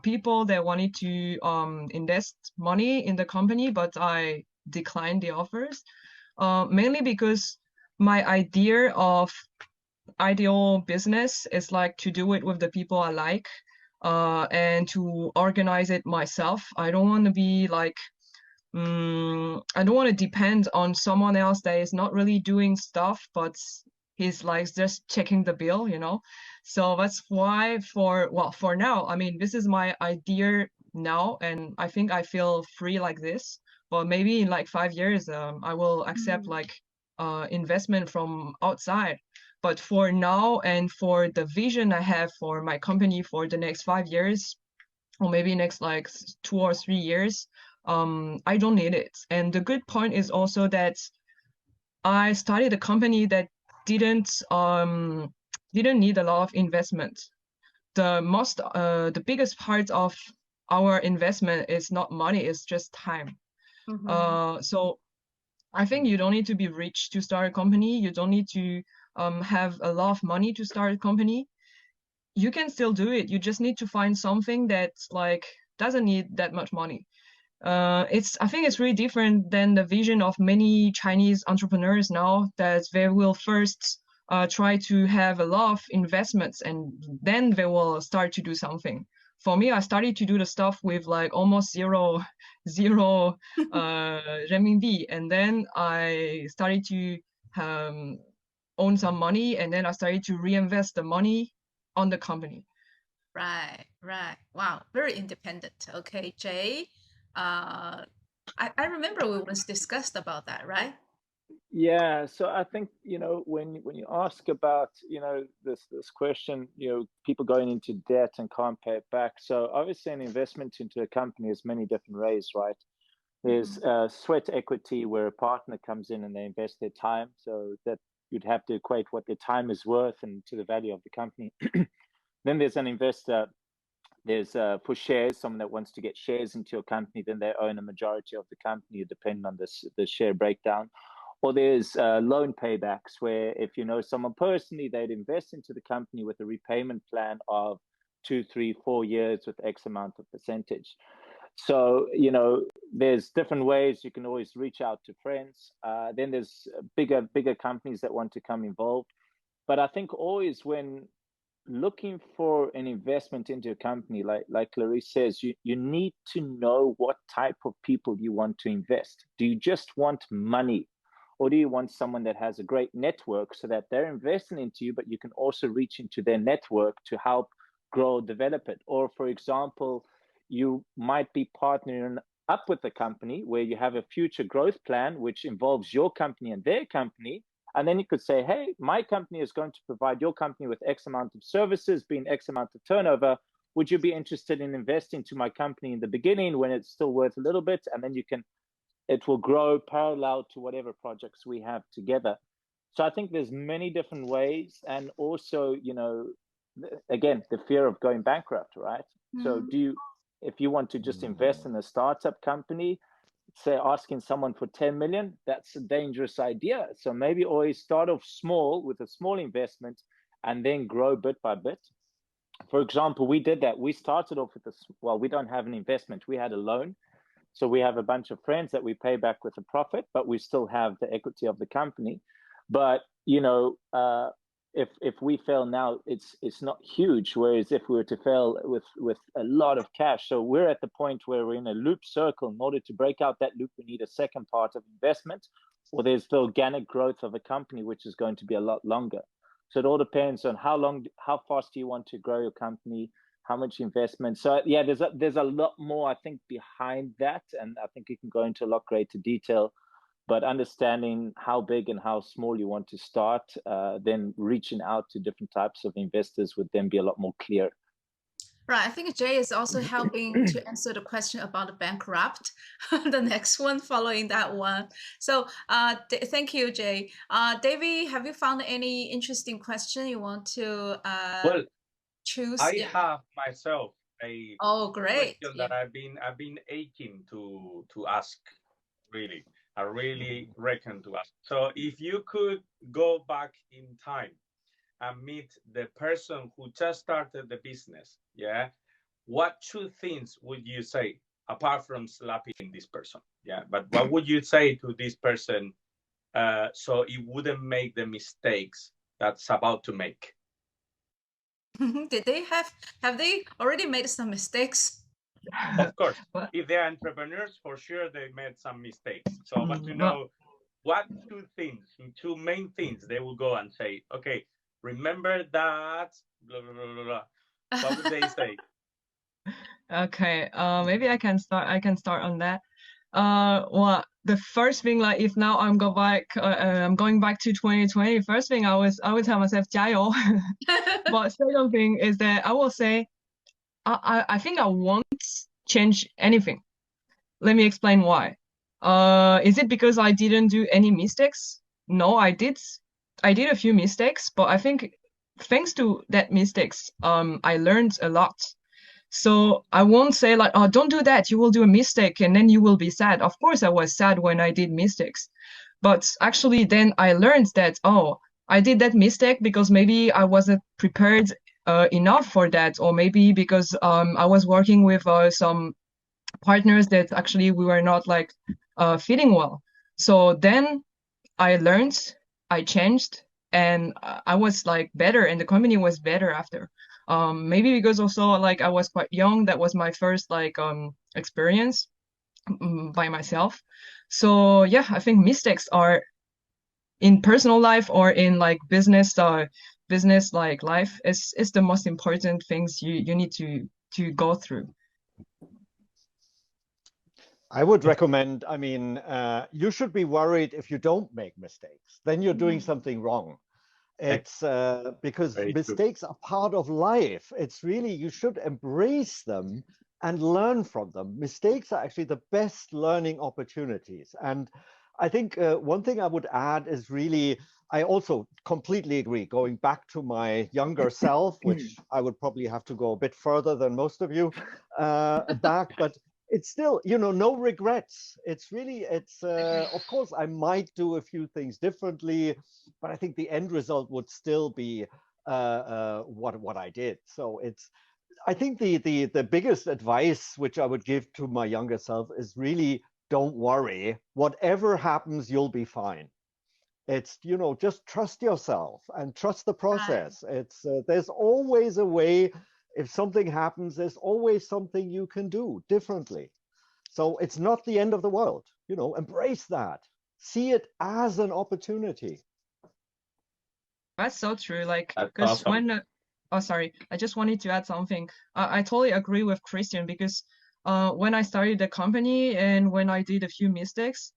people that wanted to invest money in the company, but I declined the offers, mainly because my idea of ideal business is like to do it with the people I like, and to organize it myself. I don't want to be like I don't want to depend on someone else that is not really doing stuff, but he's like just checking the bill, you know. So that's why for now, I mean, this is my idea now, and I think I feel free like this. But maybe in like 5 years, I will accept like investment from outside. But for now and for the vision I have for my company for the next 5 years, or maybe next like 2 or 3 years, I don't need it. And the good point is also that I started a company that didn't need a lot of investment. The biggest part of our investment is not money, it's just time. So I think you don't need to be rich to start a company. You don't need to have a lot of money to start a company. You can still do it. You just need to find something that like doesn't need that much money. I think it's really different than the vision of many Chinese entrepreneurs now, that they will first try to have a lot of investments and then they will start to do something. For me, I started to do the stuff with like almost zero renminbi, and then I started to own some money, and then I started to reinvest the money on the company. Right, right. Wow, very independent. Okay, Jay. I remember we once discussed about that, right? Yeah, so I think, when you ask about, this question, people going into debt and can't pay it back. So obviously an investment into a company has many different ways, right? There's sweat equity, where a partner comes in and they invest their time, so that you'd have to equate what their time is worth and to the value of the company. Then there's an investor. There's for shares, someone that wants to get shares into your company, then they own a majority of the company, depending on the share breakdown. Or there's loan paybacks, where if you know someone personally, they'd invest into the company with a repayment plan of 2, 3, 4 years with X amount of percentage. So, there's different ways. You can always reach out to friends. Then there's bigger companies that want to come involved. But I think always when looking for an investment into a company, like Clarice says, you need to know what type of people you want to invest. Do you just want money, or do you want someone that has a great network so that they're investing into you, but you can also reach into their network to help grow, develop it? Or for example, you might be partnering up with a company where you have a future growth plan which involves your company and their company. And then you could say, hey, my company is going to provide your company with X amount of services, being X amount of turnover. Would you be interested in investing to my company in the beginning when it's still worth a little bit? And then it will grow parallel to whatever projects we have together. So I think there's many different ways. And also, again, the fear of going bankrupt, right? So if you want to just invest in a startup company, say asking someone for 10 million, that's a dangerous idea. So maybe always start off small with a small investment and then grow bit by bit. For example, we did that. We started off with we don't have an investment. We had a loan. So we have a bunch of friends that we pay back with a profit, but we still have the equity of the company. But, if we fail now, it's not huge. Whereas if we were to fail with a lot of cash, so we're at the point where we're in a loop circle. In order to break out that loop, we need a second part of investment, or there's the organic growth of a company, which is going to be a lot longer. So it all depends on how fast do you want to grow your company, how much investment. So yeah, there's a lot more, I think, behind that, and I think you can go into a lot greater detail. But understanding how big and how small you want to start, then reaching out to different types of investors would then be a lot more clear. Right. I think Jay is also helping to answer the question about the bankrupt, the next one following that one. So thank you, Jay. Davey, have you found any interesting question you want to choose? I have myself a great question that I've been aching to ask, really. I really reckon to ask. So if you could go back in time and meet the person who just started the business, what 2 things would you say, apart from slapping this person? But what would you say to this person so it wouldn't make the mistakes that's about to make? Have they already made some mistakes? Of course, if they're entrepreneurs, for sure they made some mistakes. So I want to know what 2 main things they will go and say, okay, remember that, blah, blah, blah, blah. What would they say? Okay, maybe I can start on that. Well, the first thing, like if now I'm going back to 2020, first thing I would tell myself 加油. But second thing is that I will say I think I won't change anything. Let me explain why. Is it because I didn't do any mistakes? no, I did a few mistakes, but I think thanks to that mistakes, I learned a lot. So I won't say like, oh, don't do that, you will do a mistake and then you will be sad. Of course, I was sad when I did mistakes, but actually then I learned that, oh, I did that mistake because maybe I wasn't prepared enough for that, or maybe because I was working with some partners that actually we were not like fitting well. So then I learned, I changed, and I was like better, and the company was better after. Maybe because also like I was quite young. That was my first like experience by myself. So yeah, I think mistakes are in personal life or in like business like life is the most important things you need to go through. I would recommend, I mean, you should be worried if you don't make mistakes. Then you're doing something wrong. It's because Very true. mistakes are part of life. It's really, you should embrace them and learn from them. Mistakes are actually the best learning opportunities. And I think one thing I would add is really, I also completely agree, going back to my younger self, which I would probably have to go a bit further than most of you back, but it's still, you know, no regrets. It's really, it's, of course, I might do a few things differently, but I think the end result would still be what I did. So it's, I think the biggest advice which I would give to my younger self is really don't worry. Whatever happens, you'll be fine. It's, you know, just trust yourself and trust the process. It's there's always a way. If something happens, there's always something you can do differently. So it's not the end of the world. You know, embrace that. See it as an opportunity. That's so true. Like, That's because awesome. when, oh, sorry, I just wanted to add something. I totally agree with Christian because when I started the company and when I did a few mistakes,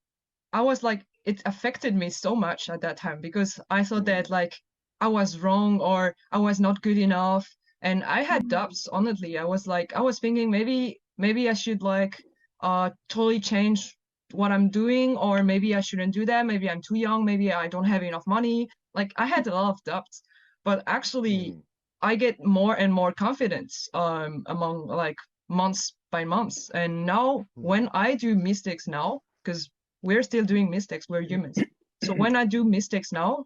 I was like, it affected me so much at that time because I thought that like I was wrong or I was not good enough. And I had doubts, honestly. I was like, I was thinking maybe I should like totally change what I'm doing, or maybe I shouldn't do that. Maybe I'm too young, maybe I don't have enough money. Like I had a lot of doubts, but actually I get more and more confidence among like months by months. And now when I do mistakes now, because we're still doing mistakes, we're humans. So when I do mistakes now,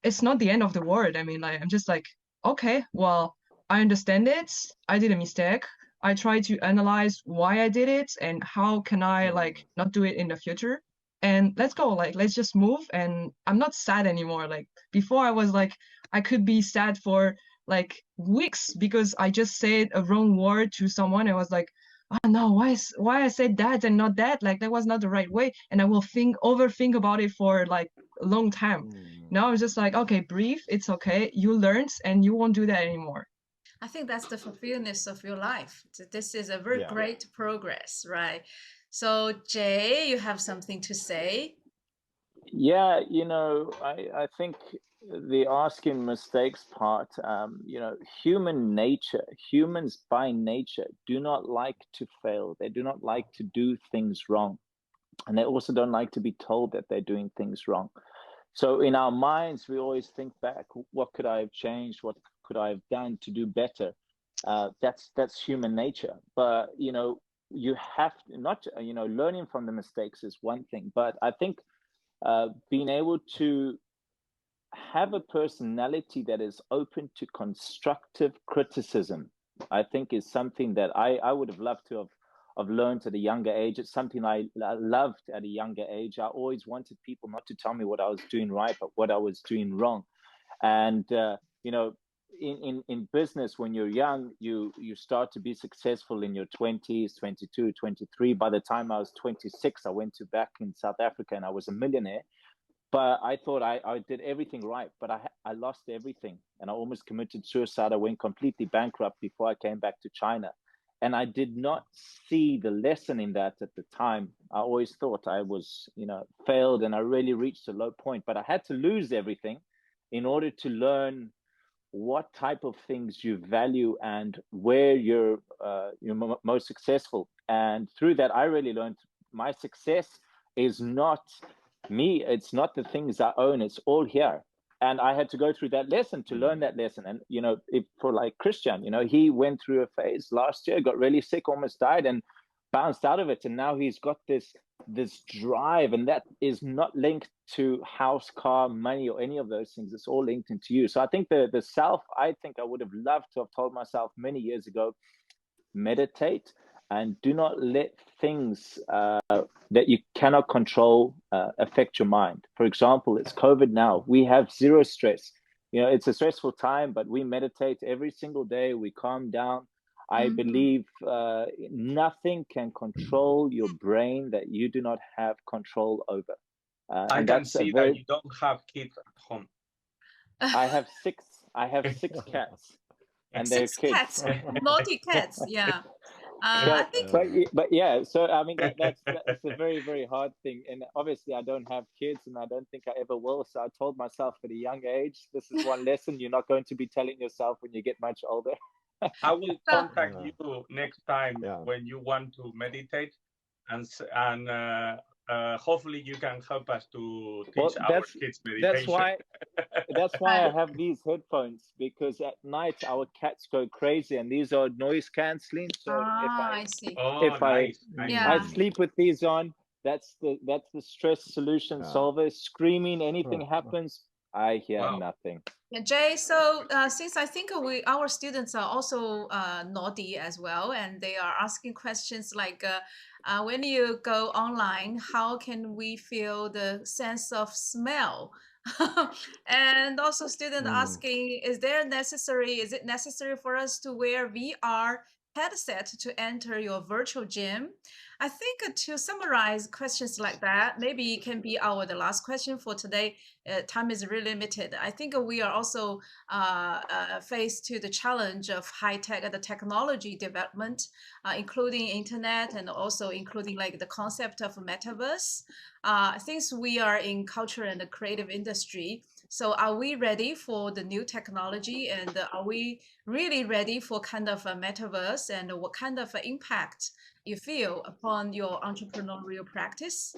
it's not the end of the world. I mean, like, I'm just like, okay, well, I understand it. I did a mistake. I try to analyze why I did it and how can I like not do it in the future. And let's go, like, let's just move. And I'm not sad anymore. Like before I was like, I could be sad for like weeks because I just said a wrong word to someone. I was like, oh no, why I said that and not that? Like that was not the right way. And I will overthink about it for like a long time. Now it's just like, okay, breathe, it's okay. You learned and you won't do that anymore. I think that's the fulfillment of your life. This is a very Yeah. great progress, right? So, Jay, you have something to say? Yeah, I think the asking mistakes part, human nature, humans by nature do not like to fail. They do not like to do things wrong. And they also don't like to be told that they're doing things wrong. So in our minds, we always think back, what could I have changed? What could I have done to do better? That's human nature. But, you have to not, learning from the mistakes is one thing, but I think being able to have a personality that is open to constructive criticism, I think is something that I would have loved to have learned at a younger age. It's something I loved at a younger age. I always wanted people not to tell me what I was doing right, but what I was doing wrong. And in business, when you're young, you start to be successful in your 20s, 22, 23. By the time I was 26, I went to back in South Africa and I was a millionaire. But I thought I did everything right, but I lost everything. And I almost committed suicide. I went completely bankrupt before I came back to China. And I did not see the lesson in that at the time. I always thought I was, failed, and I really reached a low point. But I had to lose everything in order to learn what type of things you value and where you're most successful. And through that, I really learned my success is not me, it's not the things I own, it's all here. And I had to go through that lesson to learn that lesson. And, you know, if for like Christian, you know, he went through a phase last year, got really sick, almost died, and bounced out of it. And now he's got this drive, and that is not linked to house, car, money, or any of those things. It's all linked into you. So I think the self, I think I would have loved to have told myself many years ago, meditate and do not let things that you cannot control affect your mind. For example, it's COVID now. We have zero stress. You know, it's a stressful time, but we meditate every single day. We calm down. I believe nothing can control your brain that you do not have control over. I can see that you don't have kids at home. I have six cats. And they're Six kids. cats, naughty cats, yeah. I think, but yeah, so I mean that's a very, very hard thing, and obviously I don't have kids, and I don't think I ever will. So I told myself at a young age, this is one lesson you're not going to be telling yourself when you get much older. I will contact you next time when you want to meditate, and hopefully you can help us to teach our kids meditation. That's why I have these headphones, because at night our cats go crazy, and these are noise cancelling. So I see. I sleep with these on, that's the stress solution solver. Screaming, anything happens, I hear nothing. Yeah, Jay, so since I think our students are also naughty as well, and they are asking questions like, when you go online, how can we feel the sense of smell? And also student asking, is it necessary for us to wear VR headset to enter your virtual gym? I think to summarize questions like that, maybe it can be the last question for today. Time is really limited. I think we are also faced to the challenge of high-tech, the technology development, including internet, and also including like the concept of metaverse. Since we are in culture and the creative industry, so are we ready for the new technology, and are we really ready for kind of a metaverse, and what kind of impact you feel upon your entrepreneurial practice?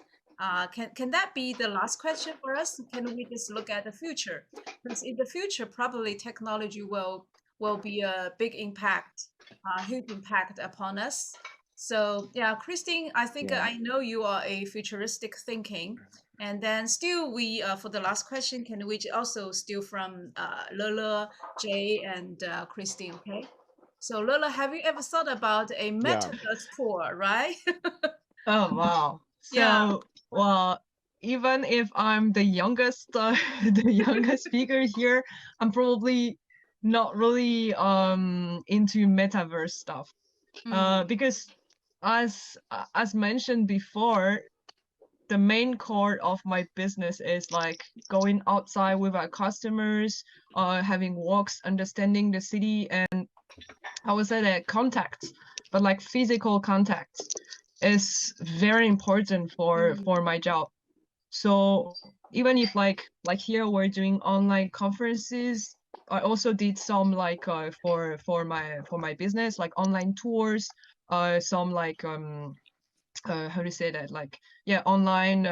Can that be the last question for us? Can we just look at the future? Because in the future, probably technology will be a big impact, huge impact upon us. So yeah, Christine, I think I know you are a futuristic thinking. And then still we, for the last question, can we also steal from Lola, Jay, and Christine, okay? So Lola, have you ever thought about a metaverse tour, right? Oh, wow. So, well, even if I'm the youngest, the youngest speaker here, I'm probably not really into metaverse stuff. Because as mentioned before, the main core of my business is like going outside with our customers, having walks, understanding the city, and I would say that contacts, but like physical contacts, is very important for my job. So even if like here we're doing online conferences, I also did some like for my business, like online tours, some like how to say that, like online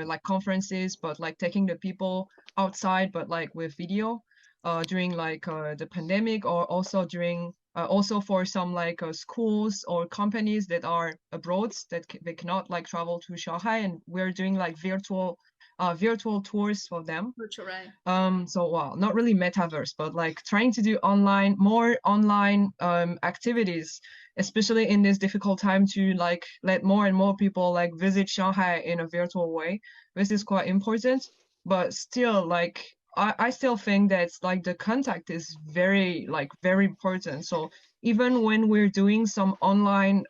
like conferences, but like taking the people outside, but like with video during like the pandemic, or also during also for some like schools or companies that are abroad that they cannot like travel to Shanghai, and we're doing like virtual tours for them. Virtual, right. So well, not really metaverse, but like trying to do more online activities, especially in this difficult time, to like let more and more people like visit Shanghai in a virtual way. This is quite important, but still like I still think that like the contact is very important. So even when we're doing some online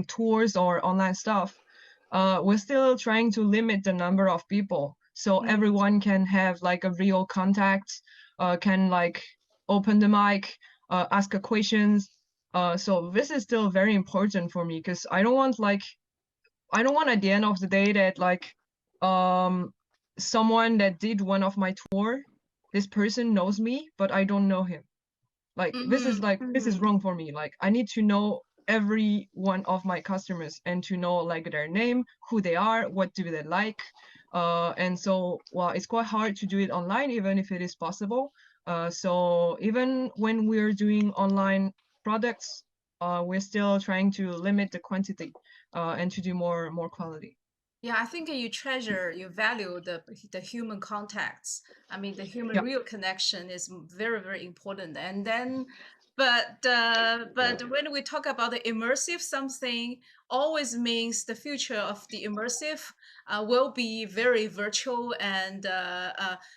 tours or online stuff, we're still trying to limit the number of people, so everyone can have like a real contact, can like open the mic, ask a questions. So this is still very important for me, because I don't want at the end of the day that like someone that did one of my tour, this person knows me but I don't know him. Like this is wrong for me. Like I need to know every one of my customers and to know like their name, who they are, what do they like. And so, well, it's quite hard to do it online, even if it is possible. So even when we're doing online products, we're still trying to limit the quantity and to do more quality. Yeah, I think you treasure, you value the human contacts. I mean, the human Yeah. real connection is very, very important. And then, but when we talk about the immersive, something always means the future of the immersive will be very virtual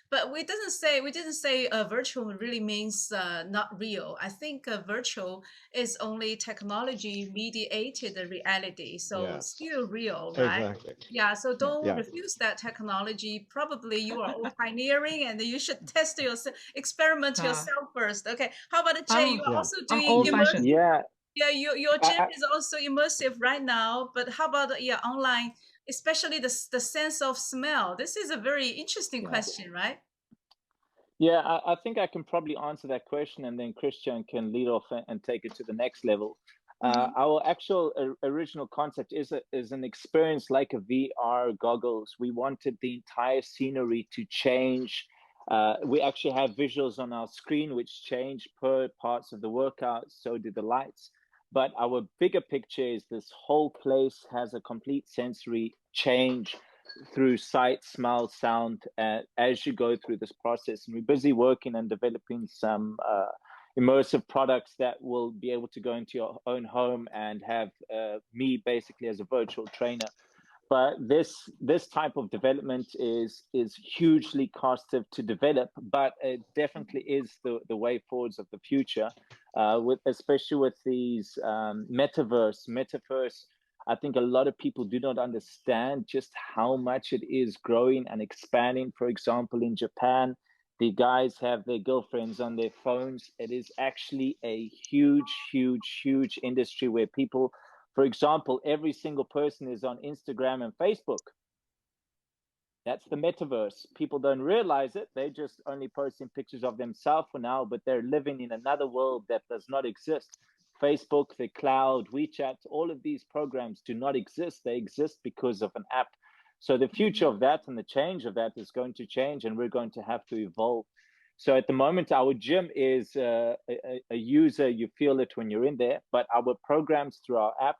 but we didn't say virtual really means not real. I think virtual is only technology mediated reality, so Yes, still real, right? exactly. Yeah, so don't Yeah. refuse that technology. Probably you are all pioneering and you should test yourself, experiment yourself first. Okay, how about Jay? You are Yeah. also I'm doing old-fashioned. immersive. Yeah, Yeah, your I, gym I, is also immersive right now, but how about yeah, online, especially the sense of smell? This is a very interesting Yeah. question, right? yeah, I think I can probably answer that question, and then Christian can lead off and take it to the next level. Mm-hmm. Our actual original concept is an experience like a VR goggles. We wanted the entire scenery to change. We actually have visuals on our screen which change per parts of the workout. So do the lights. But our bigger picture is this whole place has a complete sensory change through sight, smell, sound as you go through this process. And we're busy working and developing some immersive products that will be able to go into your own home and have me basically as a virtual trainer. But this type of development is hugely costly to develop, but it definitely is the way forwards of the future, with especially with these metaverse. I think a lot of people do not understand just how much it is growing and expanding. For example, in Japan, the guys have their girlfriends on their phones. It is actually a huge industry where people, for example, every single person is on Instagram and Facebook. That's the metaverse. People don't realize it. They're just only posting pictures of themselves for now, but they're living in another world that does not exist. Facebook, the cloud, WeChat, all of these programs do not exist. They exist because of an app. So the future of that and the change of that is going to change, and we're going to have to evolve. So at the moment, our gym is a user. You feel it when you're in there, but our programs through our app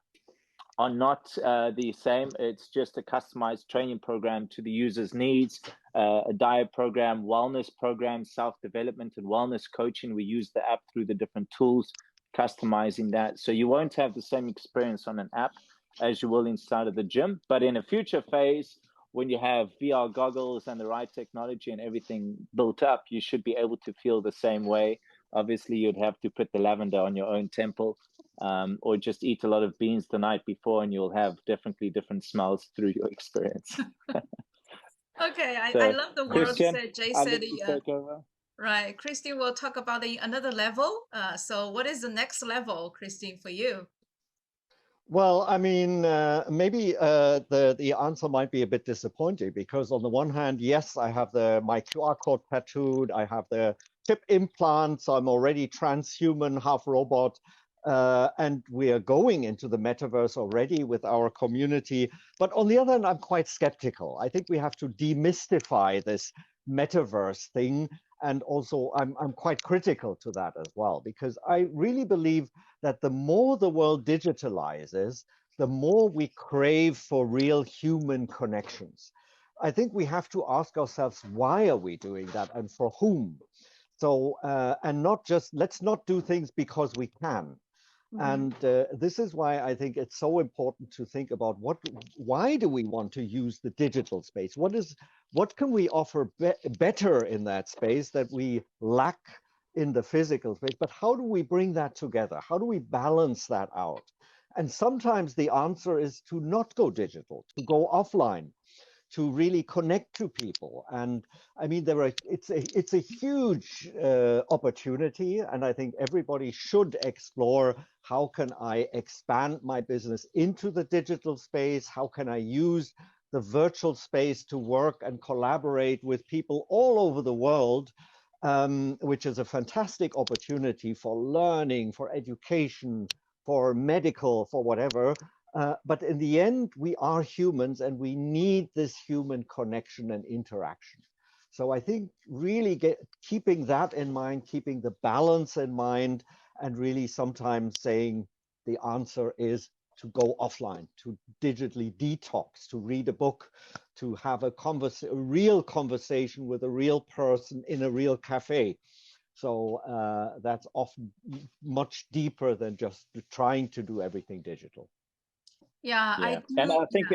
are not the same. It's just a customized training program to the user's needs, a diet program, wellness program, self-development and wellness coaching. We use the app through the different tools, customizing that. So you won't have the same experience on an app as you will inside of the gym. But in a future phase, when you have VR goggles and the right technology and everything built up, you should be able to feel the same way. Obviously, you'd have to put the lavender on your own temple, or just eat a lot of beans the night before, and you'll have definitely different smells through your experience. Okay, I So, love the words Christian, that Jay I'll said. let you take over. Right, Christine will talk about another level. So what is the next level, Christine, for you? Well, I mean, maybe the answer might be a bit disappointing because on the one hand, yes, I have my QR code tattooed, I have the chip implants, I'm already transhuman, half robot, and we are going into the metaverse already with our community. But on the other hand, I'm quite skeptical. I think we have to demystify this metaverse thing. And also, I'm quite critical to that as well, because I really believe that the more the world digitalizes, the more we crave for real human connections. I think we have to ask ourselves, why are we doing that and for whom? So, and not just, let's not do things because we can. And this is why I think it's so important to think about why do we want to use the digital space? What can we offer better in that space that we lack in the physical space? But how do we bring that together? How do we balance that out? And sometimes the answer is to not go digital, to go offline, to really connect to people. And I mean, it's a huge opportunity, and I think everybody should explore how can I expand my business into the digital space? How can I use the virtual space to work and collaborate with people all over the world, which is a fantastic opportunity for learning, for education, for medical, for whatever. But in the end, we are humans and we need this human connection and interaction. So I think really keeping that in mind, keeping the balance in mind, and really sometimes saying the answer is to go offline, to digitally detox, to read a book, to have a real conversation with a real person in a real cafe. So that's often much deeper than just trying to do everything digital. Yeah, Yeah, and I think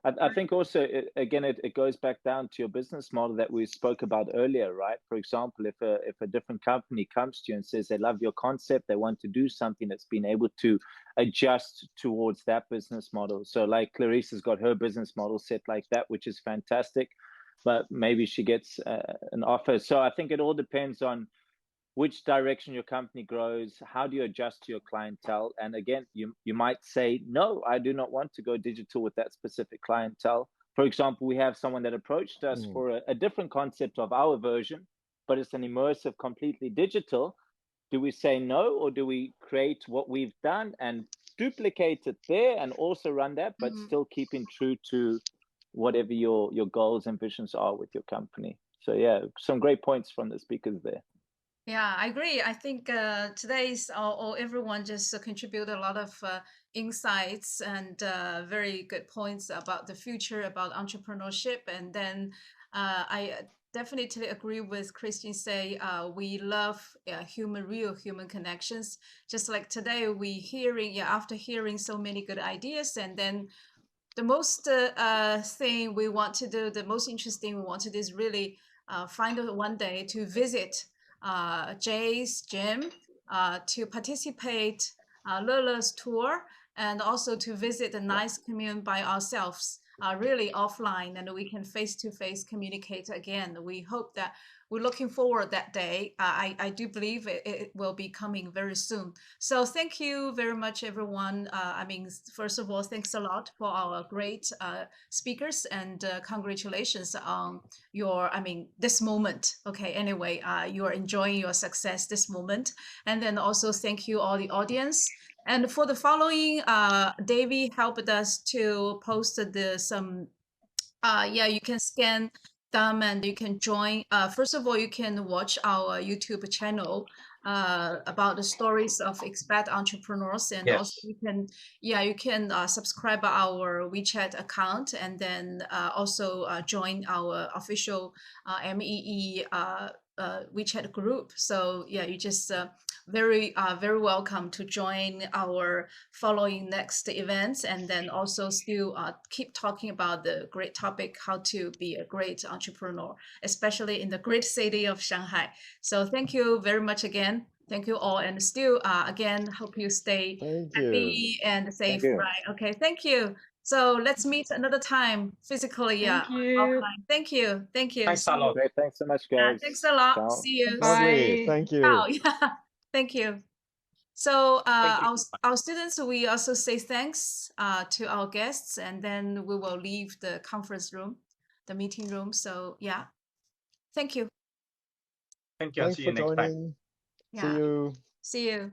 I think also, it goes back down to your business model that we spoke about earlier, right? For example, if a different company comes to you and says they love your concept, they want to do something that's been able to adjust towards that business model. So like Clarice's got her business model set like that, which is fantastic, but maybe she gets an offer. So I think it all depends on which direction your company grows. How do you adjust to your clientele? And again, you might say, no, I do not want to go digital with that specific clientele. For example, we have someone that approached us for a different concept of our version, but it's an immersive, completely digital. Do we say no, or do we create what we've done and duplicate it there and also run that, but still keeping true to whatever your goals and visions are with your company? So yeah, some great points from the speakers there. Yeah, I agree. I think today's or everyone just contribute a lot of insights and very good points about the future, about entrepreneurship. And then I definitely agree with Christine say we love real human connections. Just like today we hearing, after hearing so many good ideas, and then the most thing we want to do, the most interesting we want to do is really find out one day to visit Jay's gym, to participate Lola's tour, and also to visit the nice commune by ourselves, really offline, and we can face-to-face communicate again. We hope that we're looking forward that day. I do believe it will be coming very soon. So thank you very much, everyone. I mean, first of all, thanks a lot for our great speakers, and congratulations on your, this moment. Okay, anyway, you are enjoying your success this moment. And then also thank you all the audience. And for the following, Davey helped us to post you can scan them and you can join. First of all, you can watch our YouTube channel about the stories of expat entrepreneurs, and also you can subscribe our WeChat account, and then also join our official MEE WeChat group. So yeah, you just very welcome to join our following next events, and then also still keep talking about the great topic, how to be a great entrepreneur, especially in the great city of Shanghai. So thank you very much again. Thank you all, and still again, hope you stay happy and safe. Right? Okay. Thank you. So let's meet another time physically. Thank you. Offline. Thank you. Thank you. Thanks a lot. Great. Thanks so much, guys. Thanks a lot. Ciao. See you. Bye. Thank you. Ciao. Yeah. Thank you. So Thank you. our students, we also say thanks to our guests, and then we will leave the conference room, the meeting room. So yeah, thank you. Thank you. And Thanks see for you next time. joining. Yeah. See you. See you.